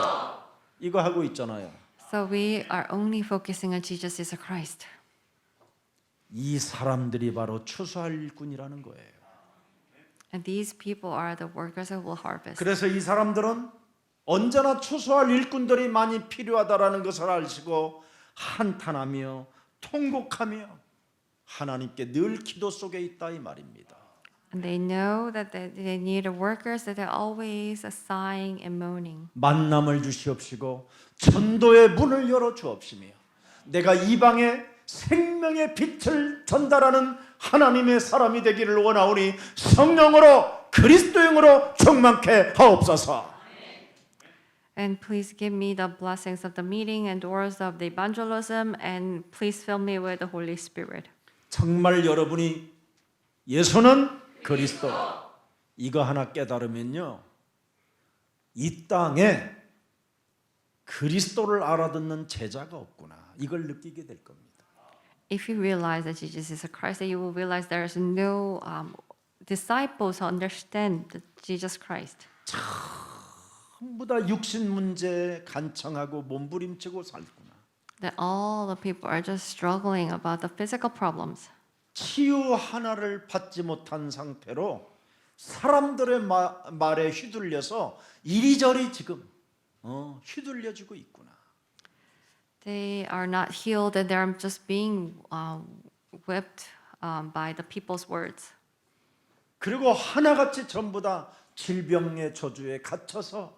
이거 하고 있잖아요. So we are only focusing on Jesus is a Christ. 이 사람들이 바로 추수할 일꾼이라는 거예요. And these people are the workers who will harvest. 그래서 이 사람들은 언제나 추수할 일꾼들이 많이 필요하다라는 것을 알시고 한탄하며 통곡하며 하나님께 늘 기도 속에 있다 이 말입니다. And they know that they need workers that are always sighing and moaning. 만남을 주시옵시고 전도의 문을 열어 주옵시며 내가 이방에 생명의 빛을 전달하는 하나님의 사람이 되기를 원하오니 성령으로 그리스도형으로 충만케 하옵소서. And please give me the blessings of the meeting and doors of the evangelism, and please fill me with the Holy Spirit. 정말 여러분이 예수는 그리스도 이거 하나 깨달으면요 이 땅에 그리스도를 알아듣는 제자가 없구나 이걸 느끼게 될 겁니다. If you realize that Jesus is a Christ, then you will realize there is no disciples who understand Jesus Christ. 전부 다 육신 문제에 간청하고 몸부림치고 살구나. That all the people are just struggling about the physical problems. 치유 하나를 받지 못한 상태로 사람들의 말에 휘둘려서 이리저리 지금 휘둘려지고 있구나. They are not healed and they're just being whipped by the people's words. 그리고 하나같이 전부 다 질병의 저주에 갇혀서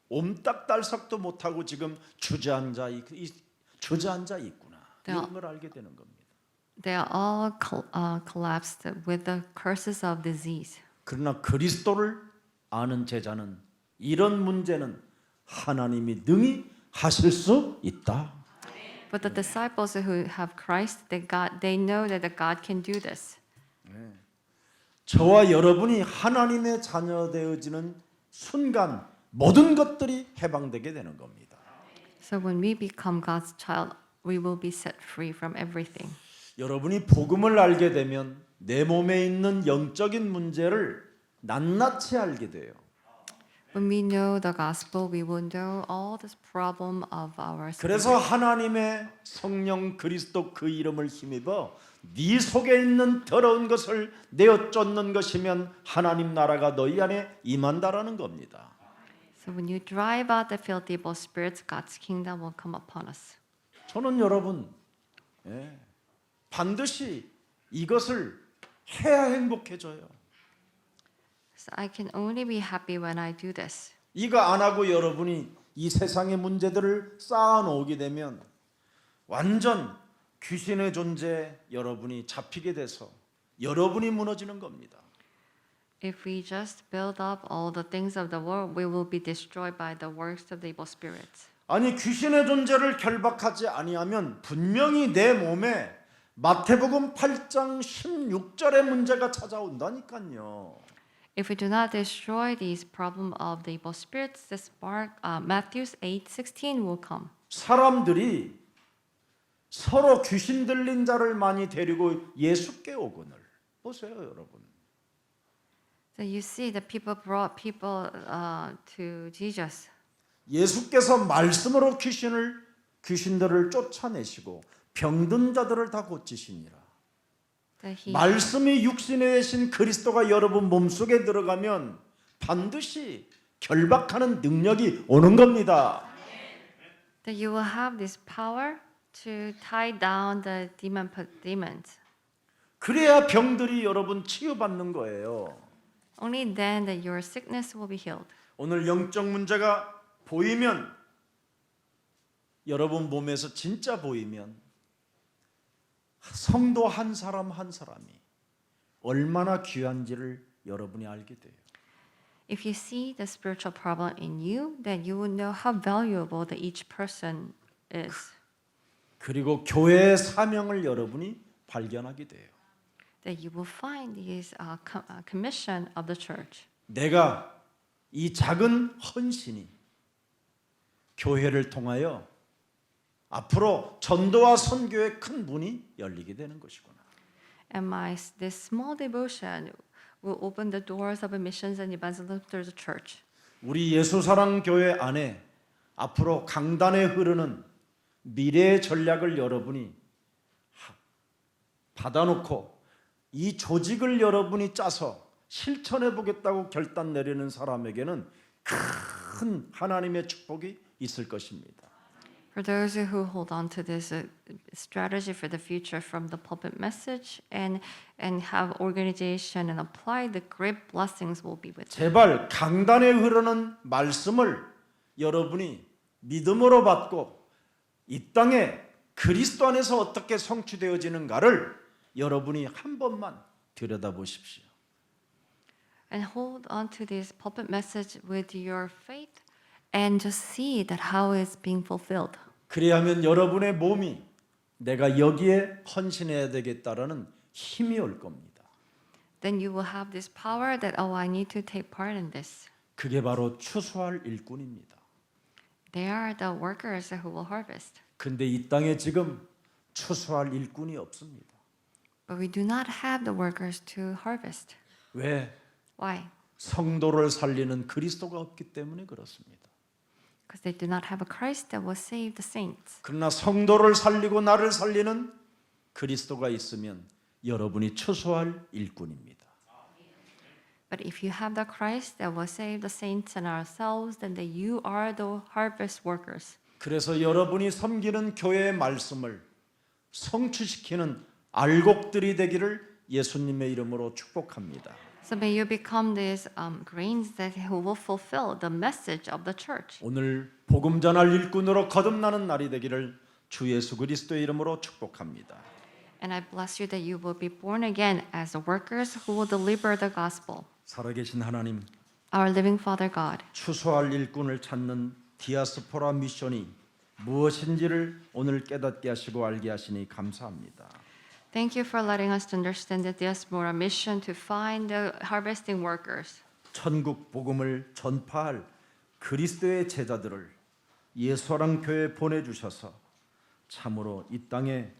옴딱달싹도 못하고 지금 주저앉아 있구나. 이런 걸 알게 되는 겁니다. They are all collapsed with the curses of disease. 그러나 그리스도를 아는 제자는 이런 문제는 하나님이 능히 하실 수 있다. But the disciples who have Christ, they know that God can do this. 저와 여러분이 하나님의 자녀 되어지는 순간 모든 것들이 해방되게 되는 겁니다. So when we become God's child, we will be set free from everything. 여러분이 복음을 알게 되면 내 몸에 있는 영적인 문제를 낱낱이 알게 돼요. When we know the gospel, we will know all this problem of our spirit. 그래서 하나님의 성령 그리스도 그 이름을 힘입어 네 속에 있는 더러운 것을 내어 쫓는 것이면 하나님 나라가 너희 안에 임한다라는 겁니다. So when you drive out the filthy evil spirits, God's kingdom will come upon us. 저는 여러분 반드시 이것을 해야 행복해져요. So I can only be happy when I do this. 이거 안 하고 여러분이 이 세상의 문제들을 쌓아놓게 되면 완전 귀신의 존재에 여러분이 잡히게 돼서 여러분이 무너지는 겁니다. If we just build up all the things of the world, we will be destroyed by the works of the evil spirits. 아니 귀신의 존재를 결박하지 아니하면 분명히 내 몸에 마태복음 8장 16절의 문제가 찾아온다니까요. If we do not destroy these problem of the evil spirits, this Matthew 8:16 will come. 사람들이 서로 귀신 들린 자를 많이 데리고 예수께 오거늘 보세요, 여러분. So you see, the people brought people to Jesus. 예수께서 말씀으로 귀신들을 쫓아내시고 병든 자들을 다 고치시니라. That he, 말씀이 육신에 되신 그리스도가 여러분 몸속에 들어가면 반드시 결박하는 능력이 오는 겁니다. that you will have this power to tie down the demons. 그래야 병들이 여러분 치유받는 거예요. Only then that your sickness will be healed. 오늘 영적 문제가 보이면 여러분 몸에서 진짜 보이면 성도 한 사람 한 사람이 얼마나 귀한지를 여러분이 알게 돼요. If you see the spiritual problem in you, then you will know how valuable that each person is. 그리고 교회의 사명을 여러분이 발견하게 돼요. That you will find this commission of the church. 내가 이 작은 헌신이 교회를 통하여 앞으로 전도와 선교의 큰 문이 열리게 되는 것이구나. And this small devotion will open the doors of missions and evangelism through the church. 우리 예수사랑 교회 안에 앞으로 강단에 흐르는 미래의 전략을 여러분이 받아놓고 이 조직을 여러분이 짜서 실천해 보겠다고 결단 내리는 사람에게는 큰 하나님의 축복이 있을 것입니다. For those who hold on to this strategy for the future from the pulpit message and have organization and apply, the great blessings will be with you. 제발 강단에 흐르는 말씀을 여러분이 믿음으로 받고 이 땅에 그리스도 안에서 어떻게 성취되어지는가를 여러분이 한 번만 들여다보십시오. And hold on to this pulpit message with your faith and just see that how it's being fulfilled. 그래야면 여러분의 몸이 내가 여기에 헌신해야 되겠다라는 힘이 올 겁니다. Then you will have this power that I need to take part in this. 그게 바로 추수할 일꾼입니다. They are the workers who will harvest. 근데 이 땅에 지금 추수할 일꾼이 없습니다. But we do not have the workers to harvest. 왜? Why? 성도를 살리는 그리스도가 없기 때문에 그렇습니다. Because they do not have a Christ that will save the saints. 그러나 성도를 살리고 나를 살리는 그리스도가 있으면 여러분이 추수할 일꾼입니다. But if you have the Christ that will save the saints and ourselves, then that you are the harvest workers. 그래서 여러분이 섬기는 교회의 말씀을 성취시키는 알곡들이 되기를 예수님의 이름으로 축복합니다. So may you become these grains that who will fulfill the message of the church. 오늘 복음 전할 일꾼으로 거듭나는 날이 되기를 주 예수 그리스도의 이름으로 축복합니다. And I bless you that you will be born again as the workers who will deliver the gospel. 살아계신 하나님, Our living Father God, 추수할 일꾼을 찾는 디아스포라 미션이 무엇인지를 오늘 깨닫게 하시고 알게 하시니 감사합니다. Thank you for letting us to understand the diaspora mission to find the harvesting workers. 천국 복음을 전파할 그리스도의 제자들을 예수랑 교회에 보내주셔서 참으로 이 땅에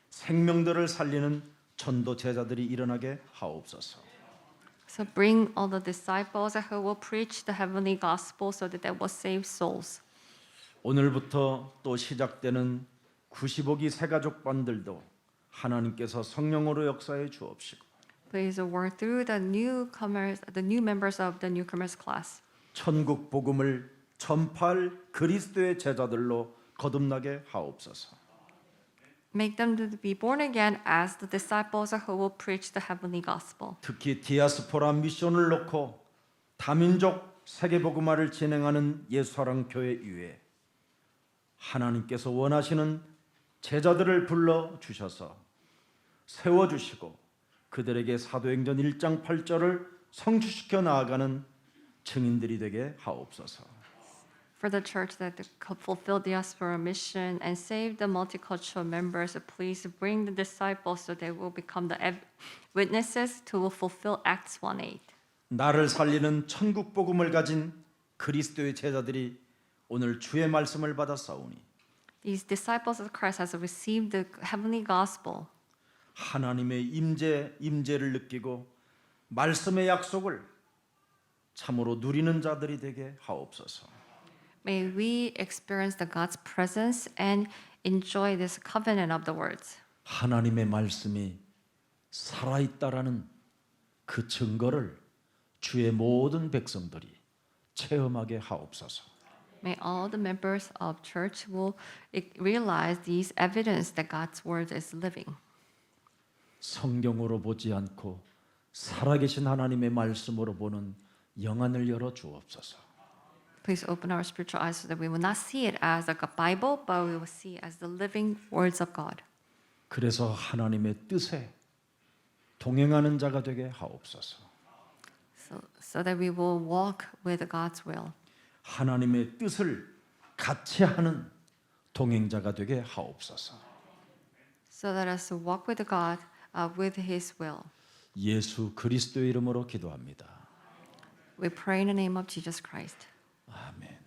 생명들을 살리는 전도 제자들이 일어나게 하옵소서. So bring all the disciples who will preach the heavenly gospel so that they will save souls. 오늘부터 또 시작되는 95기 새가족반들도 하나님께서 성령으로 역사해 주옵시고 Please work through the newcomers, the new members of the newcomers class. 천국 복음을 전파할 그리스도의 제자들로 거듭나게 하옵소서. Make them to be born again as the disciples who will preach the heavenly gospel. 특히 디아스포라 미션을 놓고 다민족 세계 복음화를 진행하는 예수사랑 교회 이외에 하나님께서 원하시는 제자들을 불러 주셔서 세워 주시고 그들에게 사도행전 1장 8절을 성취시켜 나아가는 증인들이 되게 하옵소서. For the church that fulfill the diaspora mission and save the multicultural members, please bring the disciples so they will become the witnesses to fulfill Acts 1:8. 나를 살리는 천국 복음을 가진 그리스도의 제자들이 오늘 주의 말씀을 받아 싸우니 These disciples of Christ has received the heavenly gospel. 하나님의 임재를 느끼고 말씀의 약속을 참으로 누리는 자들이 되게 하옵소서. May we experience the God's presence and enjoy this covenant of the words. 하나님의 말씀이 살아있다라는 그 증거를 주의 모든 백성들이 체험하게 하옵소서. May all the members of church will realize these evidence that God's word is living. 성경으로 보지 않고 살아계신 하나님의 말씀으로 보는 영안을 열어 주옵소서. Please open our spiritual eyes so that we will not see it as like a Bible, but we will see it as the living words of God. 그래서 하나님의 뜻에 동행하는 자가 되게 하옵소서. So that we will walk with God's will. 하나님의 뜻을 같이 하는 동행자가 되게 하옵소서. So let us walk with God, with His will. 예수 그리스도의 이름으로 기도합니다. We pray in the name of Jesus Christ. 아멘.